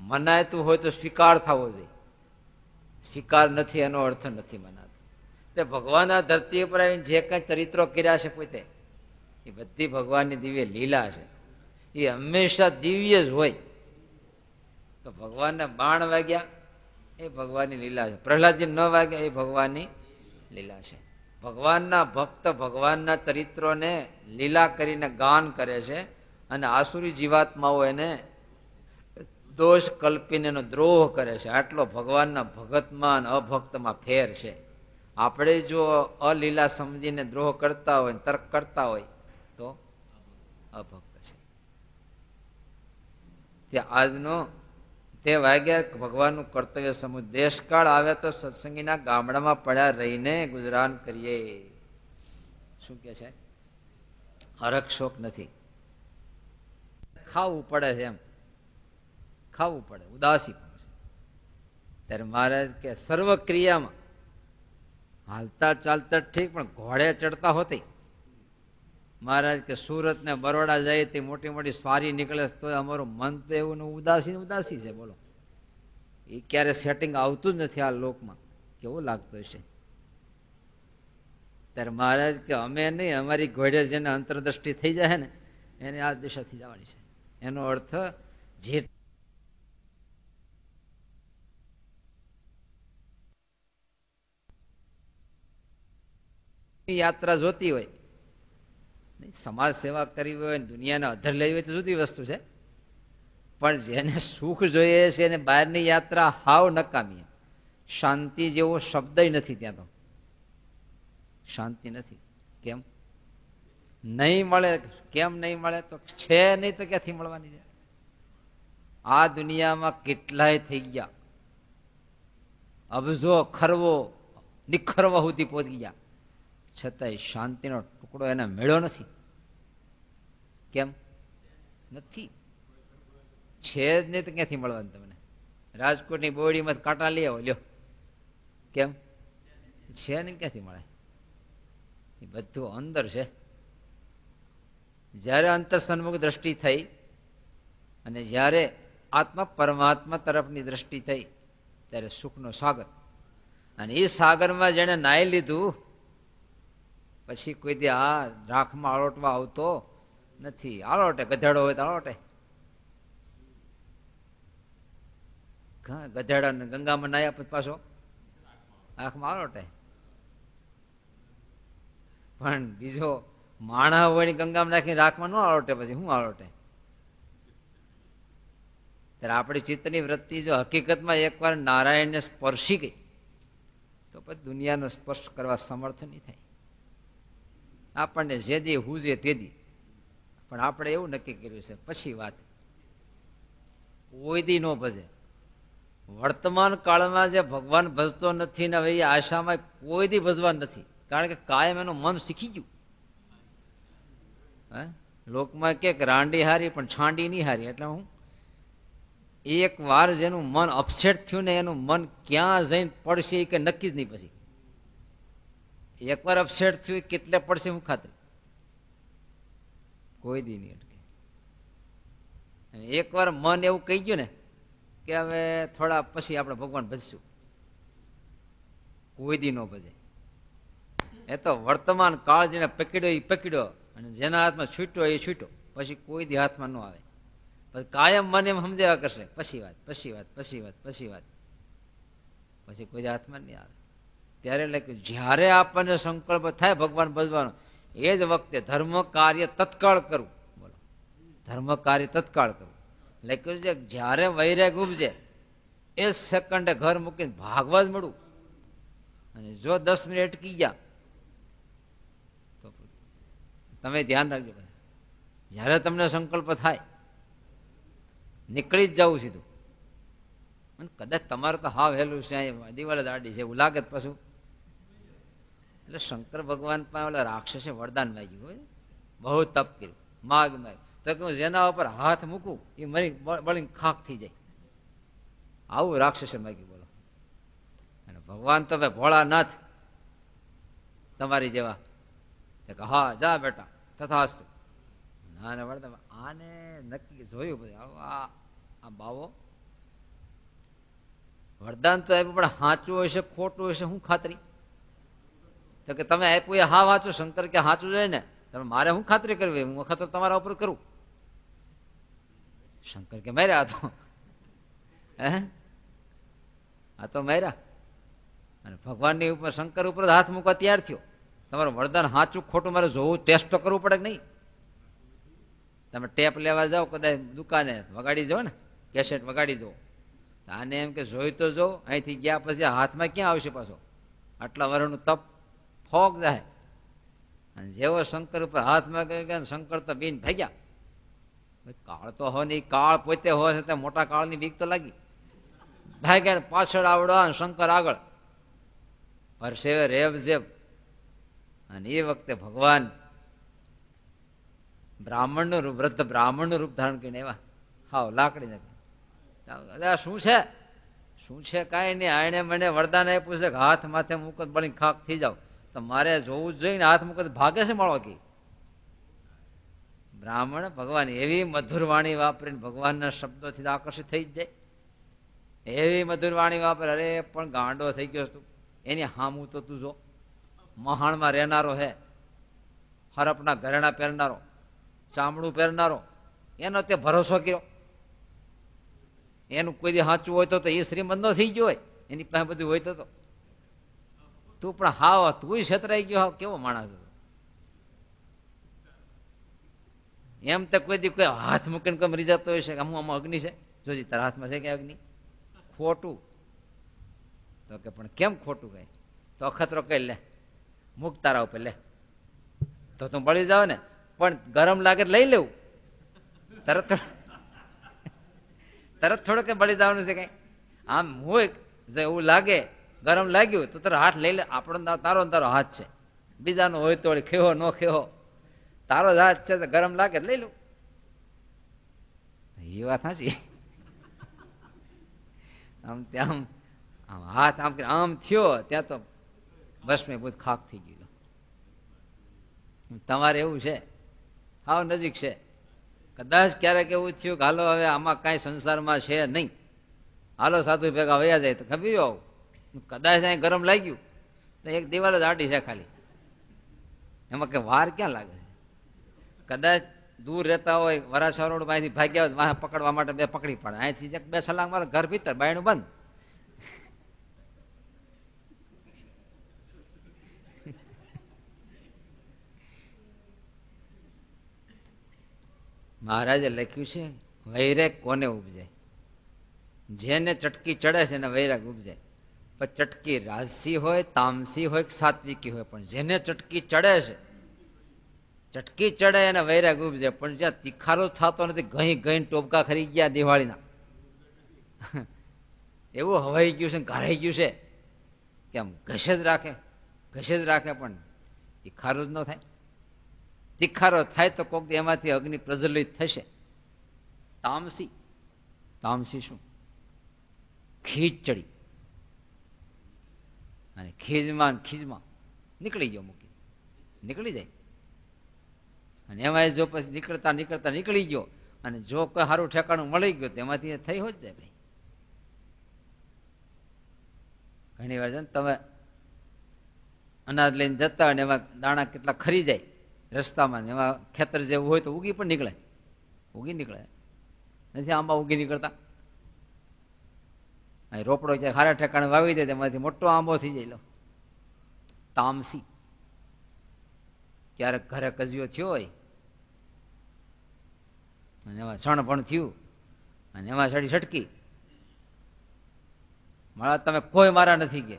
Speaker 1: મનાયતું હોય તો સ્વીકાર થવો જોઈએ. સ્વીકાર નથી એનો અર્થ નથી મનાતો. તે ભગવાન આ ધરતી ઉપર આવીને જે કઈ ચરિત્રો કર્યા છે પોતે, એ બધી ભગવાનની દિવ્ય લીલા છે. એ હંમેશા દિવ્ય જ હોય. તો ભગવાનને બાણ વાગ્યા એ ભગવાનની લીલા છે. પ્રહલાદજી ન વાગ્યા એ ભગવાનની લીલા છે. ભગવાનના ભક્ત ભગવાનના ચરિત્રોને લીલા કરીને ગાન કરે છે, અને આસુરી જીવાત્માઓ એને દોષ કલ્પીને એનો દ્રોહ કરે છે. આટલો ભગવાનના ભગતમાં અને અભક્તમાં ફેર છે. આપણે જો અલીલા સમજીને દ્રોહ કરતા હોય, તર્ક કરતા હોય તો અભક્ત છે. તે આજનો તે વાગ્યા ભગવાનનું કર્તવ્ય સમૂહ. દેશકાળ આવે તો સત્સંગીના ગામડામાં પડ્યા રહીને ગુજરાન કરીએ. શું કે છે? હરખ શોખ નથી. ખાવું પડે છે, એમ ખાવું પડે, ઉદાસી. ત્યારે મહારાજ કે સર્વ ક્રિયામાં હાલતા ચાલતા ઠીક, પણ ઘોડે ચડતા હોતી. મહારાજ કે સુરત ને બરોડા જાય તે મોટી મોટી સ્વારી નીકળે તો અમારું મન તો એવું ઉદાસી ઉદાસી છે. બોલો, એ ક્યારે સેટિંગ આવતું જ નથી આ લોકમાં. કેવું લાગતું હશે? ત્યારે મહારાજ કે અમે નહીં, અમારી ઘોડે જેને અંતરદ્રષ્ટિ થઈ જાય ને એને આ દિશાથી જવાની છે. એનો અર્થ જે યાત્રા જોતી હોય, સમાજ સેવા કરવી હોય, દુનિયાને અધર લેવી હોય તો જુદી વસ્તુ છે. પણ જેને સુખ જોઈએ છે એને બહારની યાત્રા હાવ નકામી. શાંતિ જેવો શબ્દ નથી ત્યાં તો. શાંતિ નથી. કેમ નહીં મળે? કેમ નહીં મળે? તો છે નહીં તો ક્યાંથી મળવાની છે? આ દુનિયામાં કેટલાય થઈ ગયા, અબજો ખરવો નિખરવા સુધી પહોંચી ગયા, છતાંય શાંતિનો ટુકડો એને મળ્યો નથી. કેમ નથી? છે જ નહીં તો ક્યાંથી મળવાનું તમને? રાજકોટની બોડીમાં કાંટા લઈ આવો, લ્યો. કેમ છે ને? ક્યાંથી મળે? એ બધું અંદર છે. જ્યારે અંતર સન્મુખ દ્રષ્ટિ થઈ અને જ્યારે આત્મા પરમાત્મા તરફની દ્રષ્ટિ થઈ ત્યારે સુખનો સાગર, અને એ સાગરમાં જેને નાહી લીધું પછી કોઈ દી આ રાખમાં આળોટવા આવતો નથી. આળોટે ગધેડો હોય તો આળોટે. ગધેડા ગંગામાં નાહ્યા પછી પાછો આંખમાં આળોટે. પણ બીજો માણા હોય ને ગંગામાં નાખીને રાખમાં ન આળોટે, પછી શું આળોટે? ત્યારે આપણી ચિત્તની વૃત્તિ જો હકીકતમાં એકવાર નારાયણને સ્પર્શી ગઈ તો પછી દુનિયાનો સ્પર્શ કરવા સમર્થ નહીં થાય. આપણને જે દી હુજે તે દી. પણ આપણે એવું નક્કી કર્યું છે પછી વાત કોઈ દી ન ભજે. વર્તમાન કાળમાં જે ભગવાન ભજતો નથી ને હવે એ આશામાં કોઈ દી ભજવા નથી, કારણ કે કાયમ એનું મન શીખી ગયું. હે લોકમાં કે રાંડી હારી પણ છાંડી નહીં હારી. એટલે હું એક વાર જેનું મન અપસેટ થયું ને એનું મન ક્યાં જઈને પડશે એ કે નક્કી જ નહીં. પછી એકવાર અપસેટ થયું કેટલે પડશે હું ખાતરી? કોઈ દી નહીં અટકે. એકવાર મન એવું કહી ગયું ને કે હવે થોડા પછી આપણે ભગવાન ભજશું, કોઈ દી ન ભજે. એ તો વર્તમાન કાળ જેને પકડ્યો એ પકડ્યો, અને જેના હાથમાં છૂટ્યો એ છૂટ્યો, પછી કોઈ દી હાથમાં ન આવે. પછી કાયમ મને એમ સમજાવ્યા કરશે પછી વાત, પછી વાત, પછી વાત, પછી વાત, પછી કોઈ હાથમાં નહીં આવે. ત્યારે લખ્યું જ્યારે આપણને સંકલ્પ થાય ભગવાન ભજવાનો એ જ વખતે ધર્મ કાર્ય તત્કાળ કરવું. બોલો, ધર્મ કાર્ય તત્કાળ કરવું. લખ્યું છે જ્યારે વૈરાગ ઉપજે એ સેકન્ડે ઘર મૂકીને ભાગવા જ મળવું. અને જો 10 મિનિટ અટકી ગયા તો તમે ધ્યાન રાખજો. જ્યારે તમને સંકલ્પ થાય નીકળી જ જવું સીધું. કદાચ તમારે તો હા વહેલું છે, દિવાળે દાડી છે એવું લાગે પાછું. એટલે શંકર ભગવાન પાસે ઓલા રાક્ષસે વરદાન માગ્યું હોય, બહુ તપ કર્યું, માગ તો કે હું જેના ઉપર હાથ મૂકું એ મરી બળીને ખાક થઈ જાય. આવું રાક્ષસે માગ્યું. બોલો. અને ભગવાન તો ભાઈ ભોળાનાથ તમારી જેવા હા જા બેટા તથાસ્તુ. ના વરદાન આને નક્કી જોયું પછી આ બાવો વરદાન તો આપ્યું પણ સાચું હશે ખોટું હશે શું ખાતરી? તો કે તમે આપ્યું એ હા વાંચો. શંકર કે સાચું જોઈએ ને, તમે મારે શું ખાતરી કરવી? હું વખત તમારા ઉપર કરું. શંકર કે માર્યા તો આ તો માર્યા. અને ભગવાનની ઉપર શંકર ઉપર હાથ મૂકવા તૈયાર થયો. તમારું વરદાન સાચું ખોટું મારે જોવું, ટેસ્ટ તો કરવું પડે કે નહીં? તમે ટેપ લેવા જાઓ કદાચ દુકાને વગાડી જાઓ ને, કેસેટ વગાડી જાઓ. આને એમ કે જોઈ તો જો, અહીંથી ગયા પછી હાથમાં ક્યાં આવશે પાછો? આટલા વર્ષનું તપ ફોક જાય. અને જેવો શંકર ઉપર હાથમાં ગયા શંકર તો બીન ભાગ્યા. કાળ તો હો નહીં, કાળ પોતે હોય છે મોટા કાળની બીક તો લાગી. ભાગ્યા પાછળ આવડો શંકર આગળ પરસેવે રેબ જેબ. અને એ વખતે ભગવાન બ્રાહ્મણનું રૂપ, વૃદ્ધ બ્રાહ્મણનું રૂપ ધારણ કરીને એવા હાવ લાકડી નાખે. શું છે? શું છે? કાંઈ નહીં. આને મને વરદાન આપ્યું છે કે હાથ માથે મૂકો બળીને ખાક થઈ જાવ. તો મારે જોવું જ જોઈએ ને, હાથ મૂકો ભાગે છે માળો કી. બ્રાહ્મણ ભગવાન એવી મધુર વાણી વાપરીને ભગવાનના શબ્દોથી આકર્ષિત થઈ જ જાય. એવી મધુર વાણી વાપરે. અરે પણ ગાંડો થઈ ગયો તું, એની હામું તો તું જો. મહાણમાં રહેનારો હે, હરપના ઘરેણા પહેરનારો, ચામડું પહેરનારો, એનો તે ભરોસો કર્યો. એનું કોઈ દી સાચું હોય તો એ શ્રીમંત નો થઈ ગયો હોય, એની પાસે બધું હોય તો તું પણ હાવ તું છેતરાઈ ગયો. હાવ કેવો માણસ હતો એમ. તો કોઈ દી કોઈ હાથ મૂકીને કોઈ મરી જતો હોય છે કે હું આમાં અગ્નિ છે જોજી તારા હાથમાં છે કે અગ્નિ? ખોટું. તો કે પણ કેમ ખોટું કઈ? તો અખતરો કઈ લે, મૂક તારા ઉપર લે, તો તું બળી જાવ ને. પણ ગરમ લાગે લઈ લેવું, તરત તરત થોડો કે બળી જવાનું છે કઈ. આમ હોય એવું લાગે ગરમ લાગ્યું તો તારો હાથ લઈ લે. આપણો તારો હાથ છે, બીજાનો હોય તો ખેવો ન ખેવો, તારો જ હાથ છે તો ગરમ લાગે લઈ લઉં. એ વાત સાચી. આમ ત્યાં આમ હાથ આમ આમ થયો ત્યાં તો બસ મેં બધું ખાક થઈ ગયું. તમારે એવું છે, હાવ નજીક છે. કદાચ ક્યારેક એવું થયું કે હાલો હવે આમાં કાંઈ સંસારમાં છે નહીં, હાલો સાધુ ભેગા વયા જાય તો ખબર આવું. કદાચ અહીં ગરમ લાગ્યું તો એક દિવાલ જ આડી છે ખાલી, એમાં કે વાર ક્યાં લાગે છે. કદાચ દૂર રહેતા હોય વરાછા રોડ માંથી ભાગ્યા હોય વાહ પકડવા માટે બે પકડી પડે, અહીંથી બે સલાંગ મારે ઘર ભીતર બાયણું બંધ. મહારાજે લખ્યું છે વૈરાગ કોને ઉપજાય? જેને ચટકી ચડે છે એને વૈરાગ ઉપજાય. પણ ચટકી રાજસી હોય, તામસી હોય, સાત્વિકી હોય, પણ જેને ચટકી ચડે છે, ચટકી ચડે એને વૈરાગ ઉપજે. પણ જ્યાં તીખારો થતો નથી, ઘઈ ઘઈ ટોપકા ખરી ગયા દિવાળીના, એવું હવાઈ ગયું છે, ઘરાઈ ગયું છે કે આમ ઘસે જ રાખે પણ તીખારો જ ન થાય. તીખારો થાય તો કોક એમાંથી અગ્નિ પ્રજ્વલિત થશે. તામસી, તામસી શું? ખીજ ચડી અને ખીજમાં નીકળી ગયો, મૂકી નીકળી જાય. અને એમાં જો પછી નીકળતા નીકળી ગયો અને જો કોઈ સારું ઠેકાણું મળી ગયું તેમાંથી થઈ હોત જાય. ભાઈ ઘણી વાર છે ને તમે અનાજ લઈને જતા હોય ને એમાં દાણા કેટલા ખરી જાય રસ્તામાં, એમાં ખેતર જેવું હોય તો ઉગી પણ નીકળે, નથી આંબા ઉગી નીકળતા. રોપડો ક્યાંક સારા ઠેકાણે વાવી દે તેમાંથી મોટો આંબો થઈ જાય. લો તામસી. ક્યારેક ઘરે કજિયો થયો હોય અને એમાં છણ પણ થયું અને એમાં સડી છટકી, મારા તમે કોઈ મારા નથી કે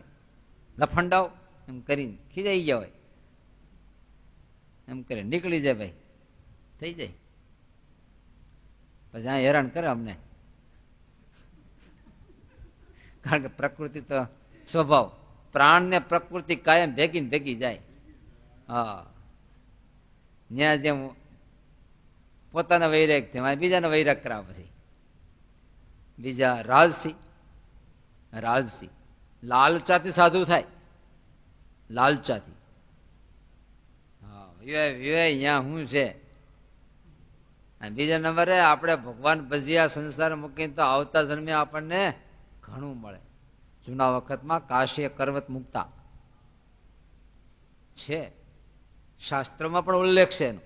Speaker 1: લફંડાવ એમ કરીને ખીજાઈ ગયા હોય, એમ કરે નીકળી જાય ભાઈ, થઈ જાય. પછી આ હેરાન કરે અમને, કારણ કે પ્રકૃતિ તો સ્વભાવ, પ્રાણ ને પ્રકૃતિ કાયમ ભેગી ને ભેગી જાય. હા, ત્યાં જેમ પોતાના વૈરાગ તેમાં બીજાના વૈરાગ કરાવે. પછી બીજા રાજસી, લાલચાથી સાધુ થાય, લાલચાથી. હા, વિવેક અહીંયા શું છે. બીજા નંબરે આપણે ભગવાન ભજીયા સંસાર મૂકીને તો આવતા જન્મે આપણને ઘણું મળે. જૂના વખતમાં કાશી કરવત મુક્તા છે, શાસ્ત્રોમાં પણ ઉલ્લેખ છે એનો,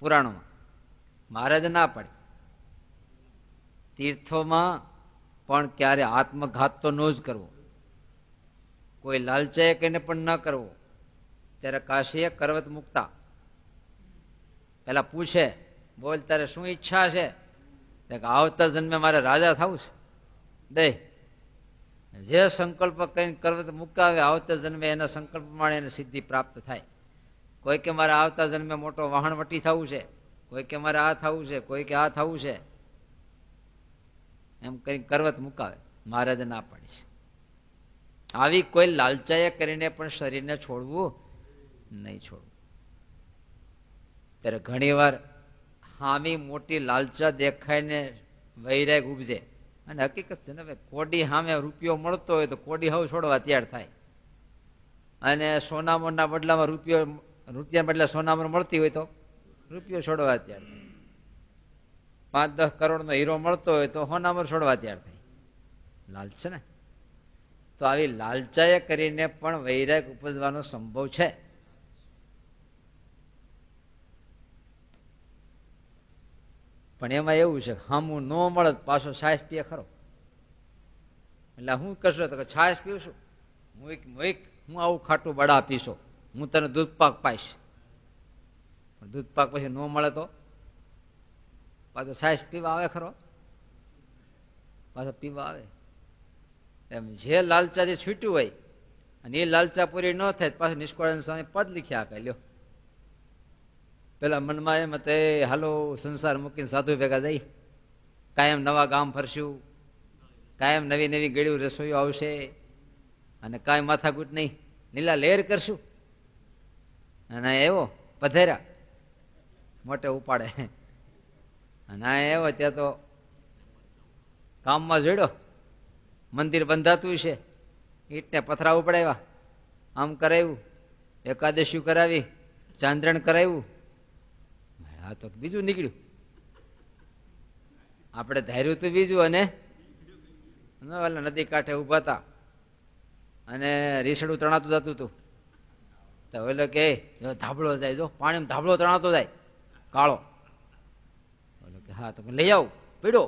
Speaker 1: પુરાણોમાં. મહારાજે ના પાડી. તીર્થોમાં પણ ક્યારે આત્મઘાત તો ન જ કરવો, કોઈ લાલચાએ કહીને પણ ન કરવો. ત્યારે કાશીએ કરવત મુક્તા પેલા પૂછે, બોલ તારે શું ઈચ્છા છે? આવતા જન્મે મારે રાજા થવું છે. દે જે સંકલ્પ કરીને કરવત મુકાવે આવતા જન્મે એના સંકલ્પ પ્રમાણે એને સિદ્ધિ પ્રાપ્ત થાય. કોઈ કે મારે આવતા જન્મે મોટો વહાણવટી થવું છે, કોઈ કે મારે આ થવું છે, કોઈ કે આ થવું છે, એમ કરીને કરવત મુકાવે. મહારાજે ના પાડી છે. આવી કોઈ લાલચાએ કરીને પણ શરીરને છોડવું નહીં છોડવું. ત્યારે ઘણી વાર હામી મોટી લાલચા દેખાઈને વૈરાગ ઉપજે. અને હકીકત છે ને ભાઈ, કોડી સામે રૂપિયો મળતો હોય તો કોડી હવે છોડવા તૈયાર થાય. અને સોનામણના બદલામાં રૂપિયા બદલે સોનામણ મળતી હોય તો રૂપિયો છોડવા તૈયાર થાય. 5-10 કરોડનો હીરો મળતો હોય તો સોનામણ છોડવા તૈયાર થાય. લાલચ છે ને. તો આવી લાલચાએ કરીને પણ વૈરાગ ઉપજવાનો સંભવ છે. પણ એમાં એવું છે, હામું ન મળે પાછો છાશ પીએ ખરો. એટલે હું કરશો તો છાશ પીવશું, હું આવું ખાટું બડા પીશો, હું તને દૂધ પાક પાઈશ. પણ દૂધ પાક પછી ન મળે તો પાછો છાશ પીવા આવે ખરો, પાછો પીવા આવે. એમ જે લાલચા જે છૂટ્યું હોય અને એ લાલચા પૂરી ન થાય પાછું નિષ્કળાનંદ સ્વામી પદ લખ્યા કે લ્યો પેલા મનમાં એમ તે હાલો સંસાર મૂકીને સાધુ ભેગા જઈ, કાયમ નવા ગામ ફરશું, કાયમ નવી નવી ગળ્યું રસોઈઓ આવશે અને કાંઈ માથાકૂટ નહીં, લીલા લહેર કરશું. અને એવો પધેરા મોટે ઉપાડે અને આ એવો ત્યાં તો કામમાં જોડ્યો, મંદિર બંધાતું છે, ઈંટને પથરા ઉપડાવ્યા, આમ કરાવ્યું, એકાદશી કરાવી, ચાંદ્રણ કરાવ્યું. હા તો બીજું નીકળ્યું, આપણે ધાર્યું તો બીજું. અને નદી કાંઠે ઉભા હતા અને રીસડું તણાતું જતું હતું તો ઓલો કે ધાબળો જાય, જો પાણીમાં ધાબળો તણાતો જાય કાળો. ઓલો કે હા તો લઈ આવું પીડો.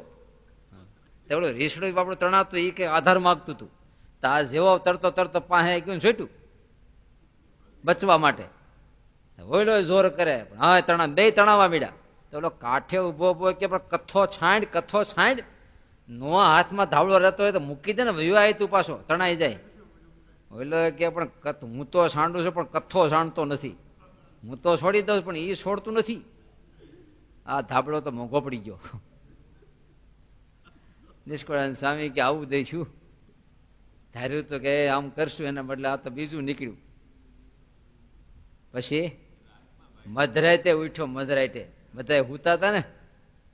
Speaker 1: ઓલો રીસડું આપણું તણાતું એ કે આધાર માગતું હતું તો આ જેવો તરતો તરતો પાસે ગયું છોટ્યું બચવા માટે. ઓલો જોર કરે પણ હા તણા બે તણાવા મીડ્યા તો ઓલો કાંઠે ઉભો ઉભો કે પણ કથ્થો છાંડ નો હાથમાં ધાબળો રહેતો હોય તો મૂકી દે ને, વયો આવે તું પાછો તણાઈ જાય. ઓલો કે પણ હું તો છાંડું છું પણ કથ્થો છાંડતો નથી, હું તો છોડી દઉં પણ એ છોડતું નથી. આ ધાબળો તો મોંઘો પડી ગયો. નિષ્કળાનંદ સ્વામી કે આવું દઈશું, ધાર્યું તો કે આમ કરશું એના બદલે આ તો બીજું નીકળ્યું. પછી મધરાતે ઉઠ્યો, મધરાતે બધા હુતા હતા ને,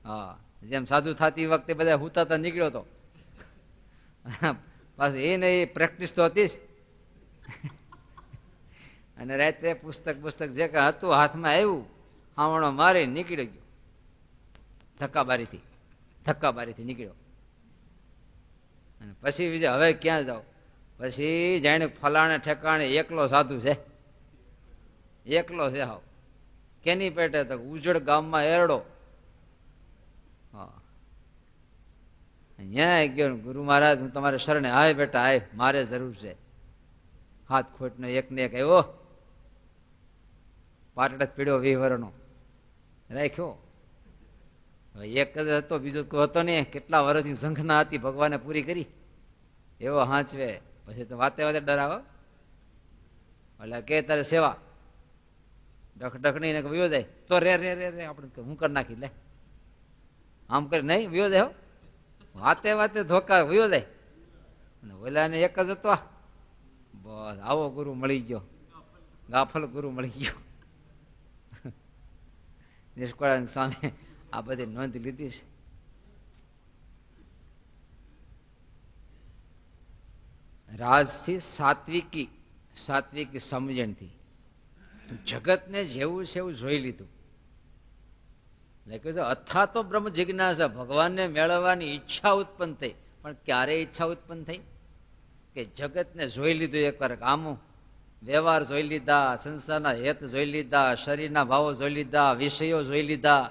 Speaker 1: હા જેમ સાધુ થતી વખતે બધા હુતા હતા નીકળ્યો હતો. પાછું એને એ પ્રેક્ટિસ તો હતી જ. અને રાત્રે પુસ્તક જે કે હતું હાથમાં આવ્યું, હાવણો મારી નીકળી ગયો, ધક્કાબારીથી નીકળ્યો. અને પછી બીજા હવે ક્યાં જાવ, પછી જાણે ફલાણે ઠેકાણે એકલો સાધુ છે, એકલો છે. હાવ કેની પેટે તો ઉજળ ગામમાં એરડો. હા અહીંયા ગયો, ગુરુ મહારાજ હું તમારે શરણે, હાય બેટા હાય, મારે જરૂર છે. હાથ ખોટનો એકને એક આવ્યો, પાટડ પીડ્યો 20 વર્ષનો રાખ્યો. એક જ હતો, બીજો કોઈ હતો નહીં. કેટલા વર્ષની ઝંખના હતી, ભગવાને પૂરી કરી. એવો હાંચવે પછી તો વાતે ડરાવો. એટલે કે તારે સેવા ડખ નહીં વયો જાય તો રે રે રે રે આપણે હું કરી નાખી, લે આમ કરી નહીં વયો જાય. વાતે ધોકા વયો જાય. અને ઓલાને એક જ હતો, બસ આવો ગુરુ મળી ગયો, ગાફલ ગુરુ મળી ગયો. નિષ્કળાનંદ સ્વામી આ બધી નોંધ લીધી છે. રાજથી સાત્વિકી સમજણથી જગતને જેવું છે એવું જોઈ લીધું. એટલે અથા તો બ્રહ્મ જિજ્ઞાસા, ભગવાનને મેળવવાની ઈચ્છા ઉત્પન્ન થઈ. પણ ક્યારે ઈચ્છા ઉત્પન્ન થઈ કે જગતને જોઈ લીધું એકવાર, આમું વ્યવહાર જોઈ લીધા, સંસારના હેત જોઈ લીધા, શરીરના ભાવો જોઈ લીધા, વિષયો જોઈ લીધા.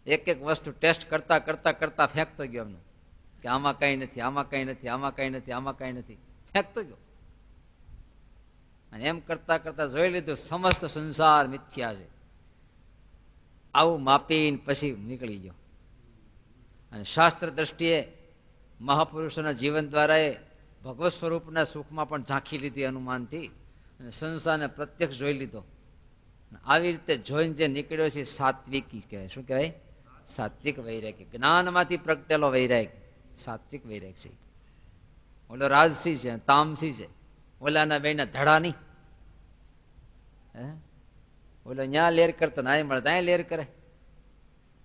Speaker 1: એક વસ્તુ ટેસ્ટ કરતા કરતા કરતા ફેંકતો ગયો એમનું કે આમાં કઈ નથી, આમાં કઈ નથી, આમાં કઈ નથી, આમાં કઈ નથી, ફેંકતો ગયો. અને એમ કરતા કરતા જોઈ લીધું સમસ્ત સંસાર મિથ્યા છે. આવું માપીને પછી નીકળી ગયો. અને શાસ્ત્ર દ્રષ્ટિએ મહાપુરુષોના જીવન દ્વારા એ ભગવત સ્વરૂપના સુખમાં પણ ઝાંખી લીધી અનુમાનથી, અને સંસારને પ્રત્યક્ષ જોઈ લીધો. આવી રીતે જોઈને જે નીકળ્યો છે સાત્વિકી કહેવાય. શું કહેવાય? સાત્વિક વૈરાગ. જ્ઞાનમાંથી પ્રગટેલો વૈરાગ સાત્વિક વૈરાગ છે. ઓલો રાજસી છે, તામસી છે. ઓલાના બેના ધડા નહીં. ઓલો ન્યા લેર કરતો ના મળે ત્યાં લેર કરે.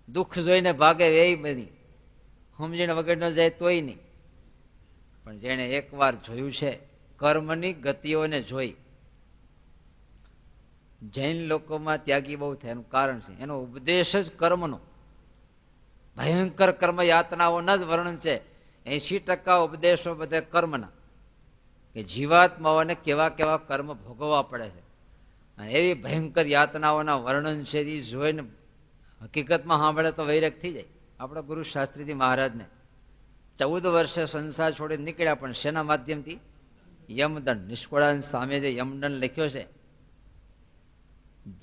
Speaker 1: દુઃખ જોઈને ભાગે એ બધી સમજણ વગર ન જાય તોય નહીં. પણ જેને એકવાર જોયું છે કર્મની ગતિઓને જોઈ, જૈન લોકોમાં ત્યાગી બહુ થાય એનું કારણ છે એનો ઉપદેશ જ કર્મનો. ભયંકર કર્મ યાતનાઓના જ વર્ણન છે. 80% ઉપદેશો બધે કર્મના, કે જીવાત્માઓને કેવા કેવા કર્મ ભોગવવા પડે છે. અને એવી ભયંકર યાતનાઓના વર્ણન છે એ જોઈને હકીકતમાં સાંભળે તો વૈરાગ થઈ જાય. આપણા ગુરુ શાસ્ત્રીજી મહારાજને 14 વર્ષે સંસાર છોડીને નીકળ્યા, પણ શેના માધ્યમથી? યમદંડ. નિષ્કળાનંદ સામે જે યમદંડ લખ્યો છે,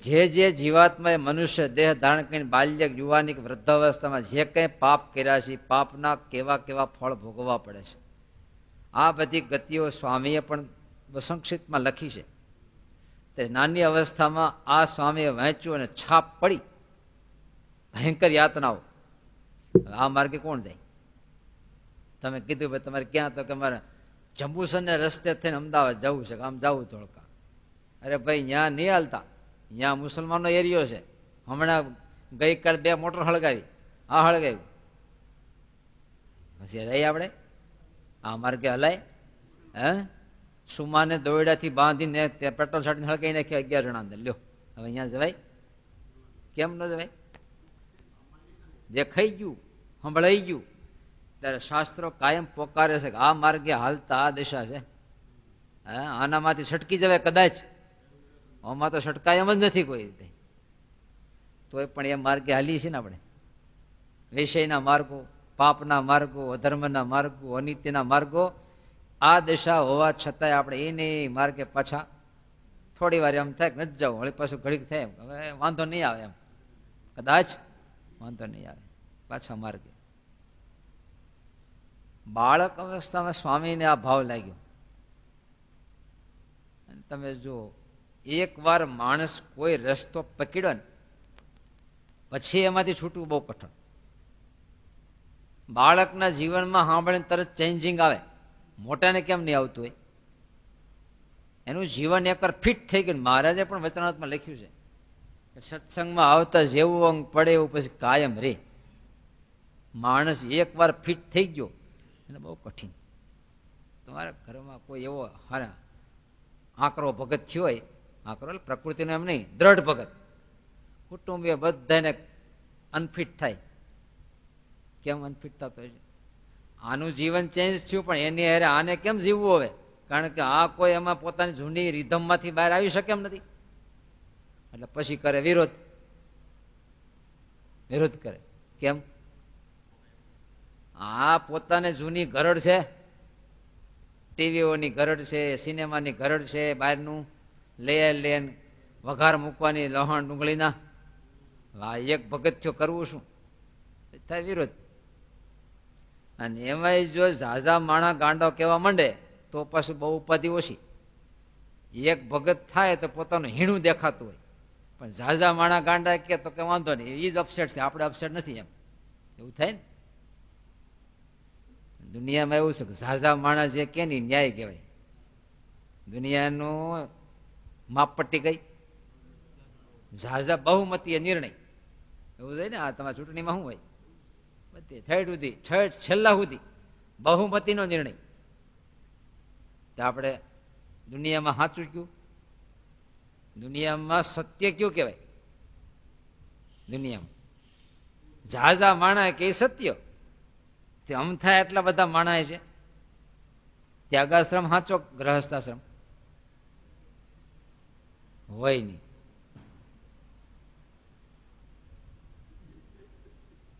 Speaker 1: જે જીવાત્માએ મનુષ્ય દેહ ધારણ કરીને બાલ્ય, યુવાની, વૃદ્ધાવસ્થામાં જે કંઈ પાપ કર્યા છે પાપના કેવા કેવા ફળ ભોગવવા પડે છે. આ બધી ગતિઓ સ્વામીએ પણ સંક્ષિપ્તમાં લખી છે. તે નાની અવસ્થામાં આ સ્વામીએ વાંચ્યું અને છાપ પડી ભયંકર યાતનાઓ. આ માર્ગે કોણ જાય? તમે કીધું ભાઈ તમારે ક્યાં? તો કે મારે જંબુસરને રસ્તે થઈને અમદાવાદ જવું છે, આમ જવું ધોળકા. અરે ભાઈ ત્યાં નહીં હાલતા, ત્યાં મુસલમાનનો એરિયો છે. હમણાં ગઈકાલ 2 મોટર હળગાવી, આ હળગાવ્યું. પછી રહી આપણે આ માર્ગે હલાય? હે સુમાને દોયડાથી બાંધીને પેટ્રોલ છાંટીને હળગાવી નાખ્યા 11 જણા અંદર. લ્યો હવે અહીંયા જવાય? કેમ ન જવાય? જે ખાઈ ગયું, સંભળાઈ ગયું, ત્યારે શાસ્ત્રો કાયમ પોકારે છે કે આ માર્ગે હાલતા આ દિશા છે. હા, આનામાંથી છટકી જવાય કદાચ, આમાં તો છટકાય એમ જ નથી કોઈ રીતે. તોય પણ એ માર્ગે હાલીએ છીએ ને આપણે. વિષયના માર્ગો, પાપના માર્ગો, અધર્મના માર્ગો, અનિત્યના માર્ગો, આ દિશા હોવા છતાંય આપણે એને માર્ગે પાછા થોડી વાર એમ થાય કે નથી જવું, વળી પાછું ઘડીક થાય એમ હવે વાંધો નહીં આવે, એમ કદાચ વાંધો નહીં આવે, પાછા માર્ગે. બાળક અવસ્થામાં સ્વામીને આ ભાવ લાગ્યો. તમે જો એક વાર માણસ કોઈ રસ્તો પકડ્યો ને પછી એમાંથી છૂટવું બહુ કઠણ. બાળકના જીવનમાં સાંભળીને તરત ચેન્જિંગ આવે, મોટાને કેમ નહીં આવતું હોય? એનું જીવન એકવાર ફિટ થઈ ગયું. મહારાજે પણ વચનામૃતમાં લખ્યું છે કે સત્સંગમાં આવતા જેવું અંગ પડે એવું પછી કાયમ રે. માણસ એકવાર ફિટ થઈ ગયો એને બહુ કઠિન. તમારા ઘરમાં કોઈ એવો હારા આકરો ભગત થયો હોય, આકરો પ્રકૃતિનો એમ નહીં, દ્રઢ ભગત, કુટુંબીય બધાને અનફિટ થાય. કેમ અનફિટ થતો હોય છે? આનું જીવન ચેન્જ થયું પણ એની હારે આને કેમ જીવવું હવે? કારણ કે આ કોઈ એમાં પોતાની જૂની રિધમમાંથી બહાર આવી શકે એમ નથી. એટલે પછી કરે વિરોધ. વિરોધ કરે. કેમ? આ પોતાને જૂની ગરડ છે, ટીવીઓની ગરડ છે, સિનેમાની ગરડ છે, બહારનું લેન વઘાર મૂકવાની લહણ ડુંગળીના. આ એક ભગત થયો, કરવું શું? થાય વિરોધ. અને એમાંય જો ઝાઝા માણા ગાંડો કહેવા માંડે તો પાછું બહુ ઉપાધિ ઓછી. એક ભગત થાય તો પોતાનું હીણું દેખાતું હોય, પણ ઝાઝા માણા ગાંડા કે તો કે વાંધો નહીં, એ જ અપસેટ છે, આપણે અપસેટ નથી, એમ એવું થાય ને. દુનિયામાં એવું છે કે ઝાઝા માણસ જે કે નહીં ન્યાય કહેવાય. દુનિયાનું માપપટ્ટી કઈ? ઝાઝા બહુમતીય નિર્ણય. એવું થાય ને. આ તમારા ચૂંટણીમાં શું હોય? બધી થર્ડ સુધી, છેલ્લા સુધી બહુમતીનો નિર્ણય. તો આપણે દુનિયામાં સાચું કયું? દુનિયામાં સત્ય કયું કહેવાય? દુનિયામાં ઝાઝા માણા કે સત્ય. તે આમ થાય એટલા બધા માણા છે. ત્યાગાશ્રમ સાચો, ગ્રહસ્થાશ્રમ હોય નહીં.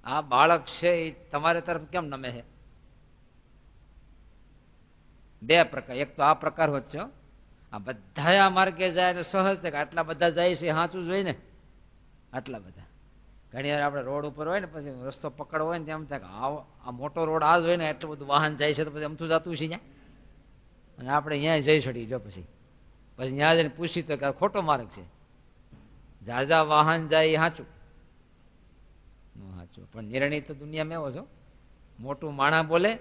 Speaker 1: આ બાળક છે એ તમારે તરફ કેમ નમે છે? 2 પ્રકાર. એક તો આ પ્રકાર હોત છે, આ બધા આ માર્ગે જાય એટલે સહજ છે કે આટલા બધા જાય છે, સાચું જ હોય ને. આટલા બધા ઘણી વાર આપણે રોડ ઉપર હોય ને, પછી રસ્તો પકડવો હોય ને તેમ થાય કે આ મોટો રોડ આ જ હોય ને, એટલું બધું વાહન જાય છે તો પછી અમથું જતું છે ત્યાં. અને આપણે ત્યાં જઈ છડી જો પછી ત્યાં જઈને પૂછી તો કે આ ખોટો માર્ગ છે. ઝાઝા વાહન જાય એ સાચું. સાચું પણ નિર્ણય તો દુનિયામાં એવો છો, મોટું માણા બોલે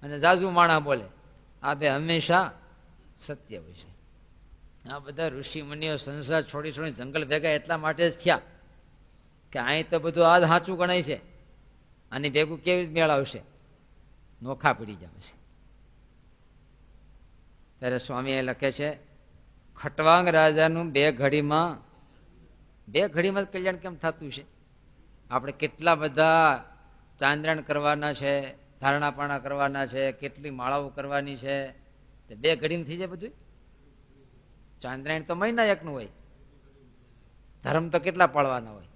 Speaker 1: અને ઝાઝુ માણા બોલે, આ બે હંમેશા સત્ય હોય છે. આ બધા ઋષિ મુનિઓ સંસાર છોડી છોડી જંગલ ભેગા એટલા માટે જ થયા કે અહીં તો બધું આ સાચું ગણાય છે, આની ભેગું કેવી રીતે મેળ આવશે? નોખા પડી જાય છે. ત્યારે સ્વામી લખે છે, ખટવાંગ રાજાનું 2 ઘડીમાં જ કલ્યાણ કેમ થતું છે? આપણે કેટલા બધા ચાંદ્રાયણ કરવાના છે, ધારણાપાણા કરવાના છે, કેટલી માળાઓ કરવાની છે, 2 ઘડીમાં થઈ જાય બધું. ચાંદ્રાયણ તો મહિના એકનું હોય, ધર્મ તો કેટલા પાળવાના હોય.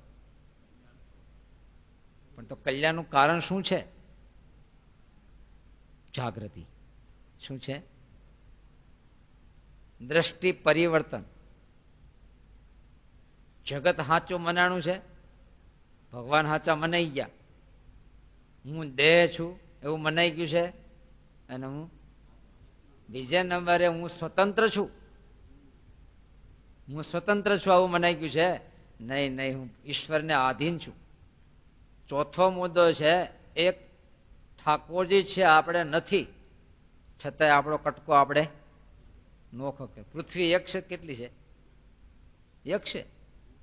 Speaker 1: પણ તો કલ્યાણનું કારણ શું છે? જાગૃતિ. શું છે? દ્રષ્ટિ પરિવર્તન. જગત સાચું મનાણું છે, ભગવાન સાચા મનાઈ ગયા, હું દેહ છું એવું મનાઈ ગયું છે, અને હું બીજા નંબરે હું સ્વતંત્ર છું, હું સ્વતંત્ર છું આવું મનાઈ ગયું છે? નહીં નહીં, હું ઈશ્વરને આધીન છું. ચોથો મુદ્દો છે, એક ઠાકોરજી છે, આપણે નથી, છતાંય આપણો કટકો આપણે નોખો કે. પૃથ્વી એક છે, કેટલી છે? એક છે.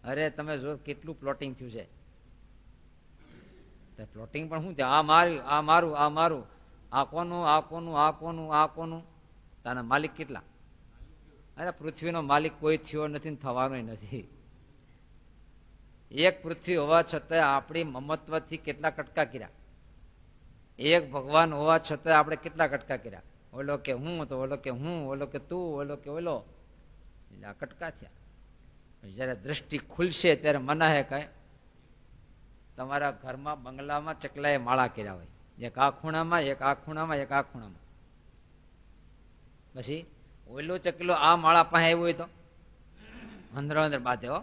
Speaker 1: અરે તમે જો કેટલું પ્લોટિંગ થયું છે. પ્લોટિંગ પણ શું છે? આ મારું, આ મારું, આ મારું, આ કોનું, આ કોનું, આ કોનું, આ કોનું. તાના માલિક કેટલા? અરે પૃથ્વીનો માલિક કોઈ થયો નથી ને થવાનો નથી. એક પૃથ્વી હોવા છતાં આપણી મમત્વથી કેટલા કટકા કર્યા. એક ભગવાન હોવા છતાં આપણે કેટલા કટકા કર્યા. ઓલો કે હું, તો ઓલો કે હું, ઓલો કે તું, ઓલો કે ઓલો. એટલે આ કટકા થયા. જયારે દ્રષ્ટિ ખુલશે ત્યારે મનાહે કાંઈ તમારા ઘરમાં બંગલામાં ચકલાએ માળા કર્યા હોય, એક આ ખૂણામાં, એક આ ખૂણામાં, એક આ ખૂણામાં. પછી ઓલો ચકલો આ માળા પાસે આવ્યો હોય તો અંદરો અંદર બાંધે. હો,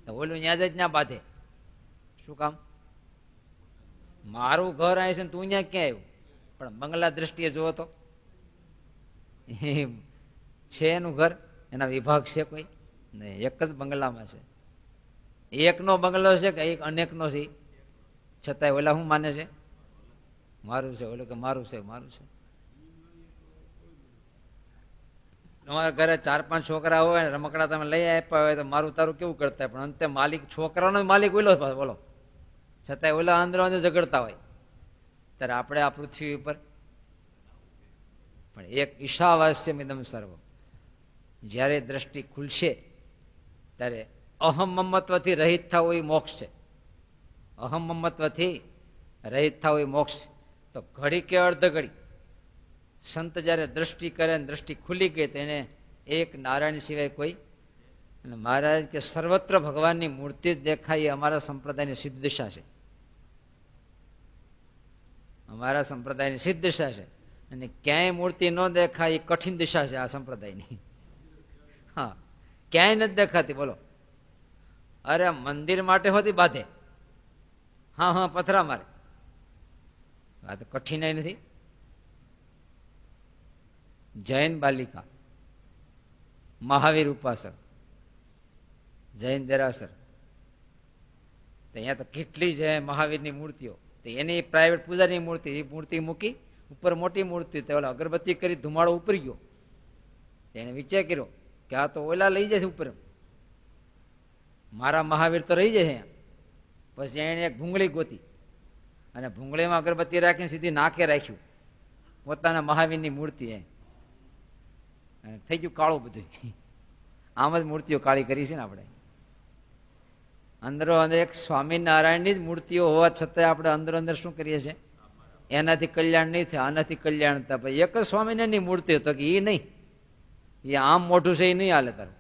Speaker 1: તો ઓલું ન્યાજ જ ના બાંધે. શું કામ? મારું ઘર આવે છે ને તું ત્યાં ક્યાં આવ્યું? પણ બંગલા દ્રષ્ટિએ જુઓ તો છે એનું ઘર, એના વિભાગ છે કોઈ નહીં, એક જ બંગલામાં છે. એકનો બંગલો છે કે એક અનેકનો છે? છતાંય ઓલા શું માને છે? મારું છે. ઓલું કે મારું છે, મારું છે. તમારા ઘરે 4-5 છોકરા હોય ને રમકડા તમે લઈ આપ્યા હોય તો મારું તારું કેવું કરતા હોય, પણ અંતે માલિક છોકરાનો માલિક ઓલો બોલો, છતાંય ઓલા અંદરો અંદર ઝઘડતા હોય. ત્યારે આપણે આ પૃથ્વી ઉપર પણ એક ઈશાવાસ્યમ ઇદમ સર્વ, જ્યારે દ્રષ્ટિ ખુલશે ત્યારે અહમ મમત્વથી રહિત થવું એ મોક્ષ છે. અહમ મમત્વથી રહિત થવું એ મોક્ષ છે. તો ઘડી કે અર્ધ ઘડી સંત જ્યારે દ્રષ્ટિ કરે, દ્રષ્ટિ ખુલી ગઈ તો એને એક નારાયણ સિવાય કોઈ. અને મહારાજ કે સર્વત્ર ભગવાનની મૂર્તિ જ દેખાય એ અમારા સંપ્રદાયની સિદ્ધ દિશા છે. અમારા સંપ્રદાયની સિદ્ધ દિશા છે. અને ક્યાંય મૂર્તિ ન દેખાય એ કઠિન દિશા છે આ સંપ્રદાયની. હા, ક્યાંય નથી દેખાતી. બોલો, અરે મંદિર માટે હોતી બાંધે, હા હા પથરા મારે, આ તો કઠિનાઈ નથી. જૈન બાલિકા, મહાવીર ઉપાસક, જૈન દેરાસર, અહીંયા તો કેટલી છે મહાવીરની મૂર્તિઓ. તો એની પ્રાઇવેટ પૂજાની મૂર્તિ, એ મૂર્તિ મૂકી ઉપર મોટી મૂર્તિ, તો ઓલા અગરબત્તી કરી ધુમાડો ઉપર ગયો. એને વિચાર કર્યો કે આ તો ઓલા લઈ જાય છે ઉપર, મારા મહાવીર તો રહી જાય છે અહીંયા. પછી એને એક ભૂંગળી ગોતી અને ભૂંગળીમાં અગરબત્તી રાખીને સીધી નાકે રાખ્યું પોતાના મહાવીરની મૂર્તિ. અને થઈ ગયું કાળું બધું. આમ જ મૂર્તિઓ કાળી કરી છે ને આપણે. અંદરો અંદર એક સ્વામિનારાયણની જ મૂર્તિઓ હોવા છતાં આપણે અંદરો અંદર શું કરીએ છીએ? એનાથી કલ્યાણ નહીં થાય, આનાથી કલ્યાણ થાય. ભાઈ એક જ સ્વામિનારાયણની મૂર્તિ તો કે એ નહીં, એ આમ મોઢું છે એ નહીં હાલે તારું,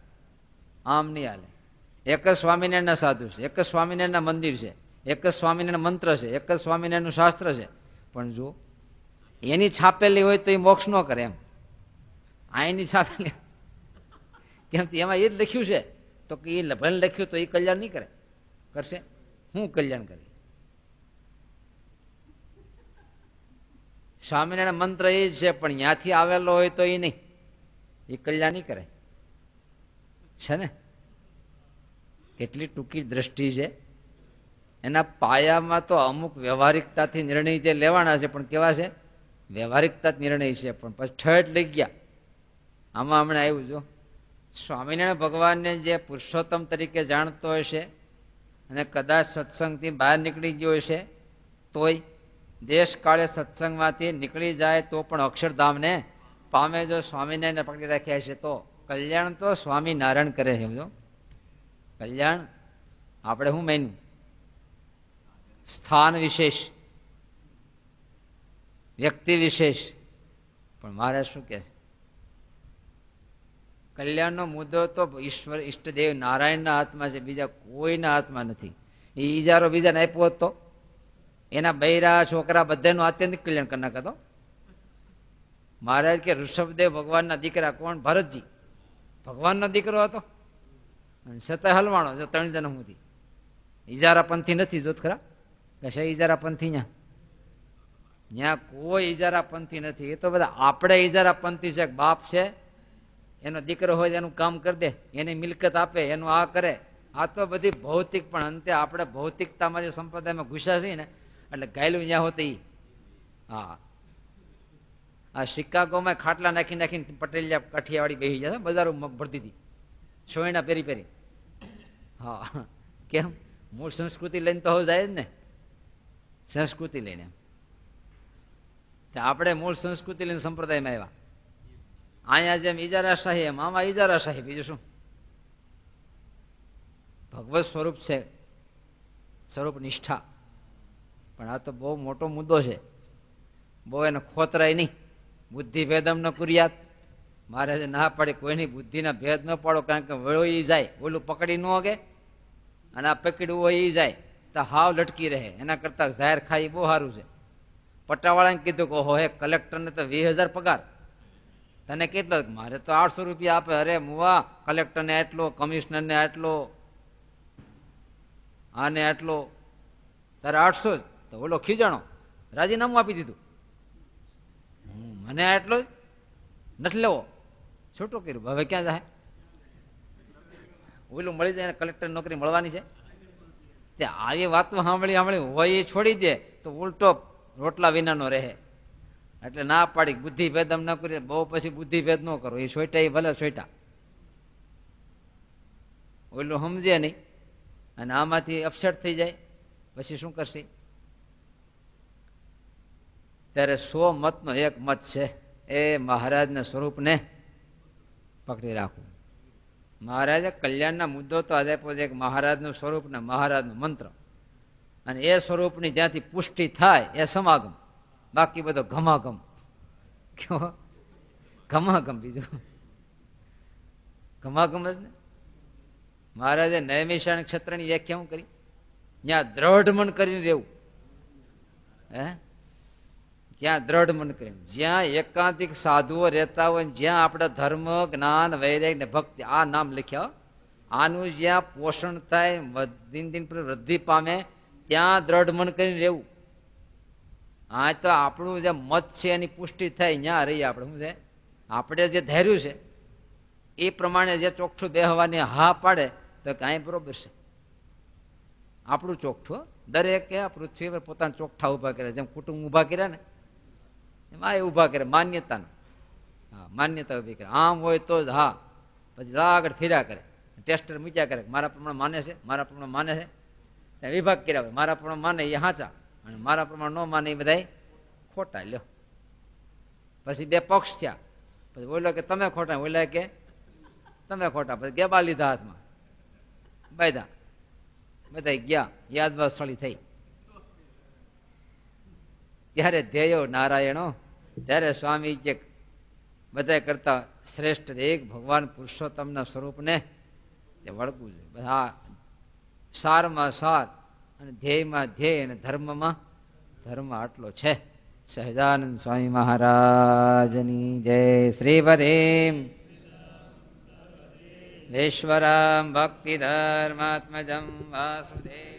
Speaker 1: આમ નહીં હાલે. એક જ સ્વામિનારાયણના સાધુ છે, એક જ સ્વામિનારાયણના મંદિર છે, એક જ સ્વામિનારાયણ મંત્ર છે, એક જ સ્વામિનારાયણનું શાસ્ત્ર છે. પણ જો એની છાપેલી હોય તો એ મોક્ષ ન કરે એમ. આઈની છાપેલી કેમ? એમાં એ જ લખ્યું છે તો કે એ ભલે લખ્યું તો એ કલ્યાણ નહીં કરે. કરશે હું કલ્યાણ કરે? સ્વામિનારાયણ મંત્ર એ જ છે પણ ત્યાંથી આવેલો હોય તો એ નહીં, એ કલ્યાણ નહીં કરે છે ને. કેટલી ટૂંકી દ્રષ્ટિ છે. એના પાયામાં તો અમુક વ્યવહારિકતાથી નિર્ણય જે લેવાના છે, પણ કેવા છે? વ્યવહારિકતા જ નિર્ણય છે. પણ પછી ઠેઠ લઈ ગયા. આમાં હમણાં આવ્યું જો, સ્વામિનારાયણ ભગવાનને જે પુરુષોત્તમ તરીકે જાણતો હશે અને કદાચ સત્સંગથી બહાર નીકળી ગયો હશે તોય દેશ કાળે સત્સંગમાંથી નીકળી જાય તો પણ અક્ષરધામને પામે. જો સ્વામિનારાયણ પકડી રાખ્યા છે તો કલ્યાણ તો સ્વામિનારાયણ કરે છે. સમજો, કલ્યાણ આપણે શું માન્યું? સ્થાન વિશેષ, વ્યક્તિ વિશેષ. પણ મારે શું કહે છે? કલ્યાણનો મુદ્દો તો ઈશ્વર ઈષ્ટદેવ નારાયણના હાથમાં છે, બીજા કોઈના હાથમાં નથી. એ ઈજારો બીજાને આપ્યો હોત તો એના બૈરા છોકરા બધાનું આત્યંતિક કલ્યાણ કરી નાખતો. મહારાજ કે ઋષભદેવ ભગવાનના દીકરા કોણ? ભરતજી ભગવાનનો દીકરો હતો, છતાં હલવાણો. જો 3 જન્મ સુધી ઈજારા પંથી નથી. જોત ખરા કે છે ઈજારા પંથી? ત્યાં કોઈ ઈજારાપંથી નથી. એ તો બધા આપણે ઈજારાપંથી છે. બાપ છે એનો દીકરો હોય એનું કામ કરી દે, એની મિલકત આપે, એનું આ કરે. આ તો બધી ભૌતિક, પણ અંતે આપણે ભૌતિકતામાં જે સંપ્રદાયમાં ઘૂસ્યા છીએ ને, એટલે ગાયલું ત્યાં હોતી. હા, આ શિકાગોમાં ખાટલા નાખી નાખીને પટેલિયા કાઠિયાવાડી બેસી જાય, બજારો ભરતી હતી સોયણા પહેરી પહેરી. હા, કેમ? મૂળ સંસ્કૃતિ લઈને તો જાય જ ને, સંસ્કૃતિ લઈને. આપણે મૂળ સંસ્કૃતિ લઈને સંપ્રદાયમાં આવ્યા. અહીંયા જેમ ઈજારાશાહી એમ આમાં ઈજારાશાહી, બીજું શું? ભગવત સ્વરૂપ છે, સ્વરૂપ નિષ્ઠા. પણ આ તો બહુ મોટો મુદ્દો છે, બહુ એને ખોતરાય નહીં. બુદ્ધિ ભેદમ ન કુર્યાત, મારે ના પડે કોઈની બુદ્ધિના ભેદ ન પાડો, કારણ કે વળો એ જાય, ઓલું પકડી ન હોગે અને આ પકડવું હોય એ જાય તો હાવ લટકી રહે. એના કરતા જાહેર ખાઈ બહુ સારું છે. પટ્ટાવાળાને કીધું કે ઓહો, હે કલેક્ટરને તો 20,000 પગાર, તને કેટલો? મારે તો 800 રૂપિયા આપે. અરે મુવા, કલેક્ટરને આટલો, કમિશનરને આટલો, આને આટલો, તારે 800 જ. તો ઓલો ખીજાણો, રાજીનામું આપી દીધું. મને આટલો નથી લેવો, છૂટું કર્યું. હવે ક્યાં જાય? ઓલું મળી જાય, કલેક્ટર નોકરી મળવાની છે. ત્યાં આવી વાતો સાંભળી હોય એ છોડી દે તો ઉલટો રોટલા વિનાનો રહે. એટલે ના પાડી, બુદ્ધિ ભેદમ ન કરી. બહુ પછી બુદ્ધિ ભેદ ન કરો. એ સોઈટા એ ભલે સોઈટા, ઓલું સમજે નહીં અને આમાંથી અપસેટ થઈ જાય, પછી શું કરશે? ત્યારે 100 મતનો એક મત છે, એ મહારાજના સ્વરૂપને પકડી રાખવું. મહારાજે કલ્યાણના મુદ્દો તો આજે એક મહારાજનું સ્વરૂપ ને મહારાજનું મંત્ર, અને એ સ્વરૂપની જ્યાંથી પુષ્ટિ થાય એ સમાગમ. બાકી બધો ઘમાઘમ. કયો ઘમાઘમ? બીજું ઘમાઘમ જ ને. મહારાજે નૈમિષારણ્ય ક્ષેત્રની વ્યાખ્યા શું કરી? ત્યાં દ્રઢ મન કરીને રહેવું. હે, જ્યાં દ્રઢ મન કરીને, જ્યાં એકાંતિક સાધુઓ રહેતા હોય, જ્યાં આપણે ધર્મ, જ્ઞાન, વૈરાગ્ય ને ભક્તિ આ નામ લખ્યા, આનું જ્યાં પોષણ થાય, દિન દિન પર વૃદ્ધિ પામે, ત્યાં દ્રઢ મન કરીને રહેવું. હા, તો આપણું જે મત છે એની પુષ્ટિ થાય ત્યાં રહીએ આપણે. શું છે? આપણે જે ધાર્યું છે એ પ્રમાણે જે ચોખ્ઠું બેહવાની હા પાડે તો કાંઈ બરોબર છે. આપણું ચોખ્ઠું, દરેકે પૃથ્વી પર પોતાના ચોખ્ઠા ઉભા કર્યા, જેમ કુટુંબ ઉભા કર્યા ને એમાં એ ઉભા કરે માન્યતાનો. હા, માન્યતા ઉભી કરે. આમ હોય તો જ હા, પછી આગળ ફર્યા કરે, ટેસ્ટર મૂક્યા કરે, મારા પ્રમાણે માને છે, મારા પ્રમાણે માને છે. ત્યાં વિભાગ કર્યા હોય, મારા પ્રમાણે માને એ સાચા અને મારા પ્રમાણે ન માને એ બધા ખોટા. લ્યો, પછી બે પક્ષ થયા. પછી બોલો કે તમે ખોટા, બોલ્યા કે તમે ખોટા. પછી ગેબા લીધા હાથમાં, બાંધ્યા, બધા ગયા, યાદવા સ્થળી થઈ. ત્યારે ધ્યેયો નારાયણો, ત્યારે સ્વામી કે બધા કરતા શ્રેષ્ઠ એક ભગવાન પુરુષોત્તમના સ્વરૂપને તે વળગવું જોઈએ. બધા સારમાં સાર અને ધ્યેયમાં ધ્યેય અને ધર્મમાં ધર્મ આટલો છે. સહજાનંદ સ્વામી મહારાજની જય. શ્રીપદેમ વિશ્વરામ ભક્તિ ધર્માત્મજમ વાસુદેવ.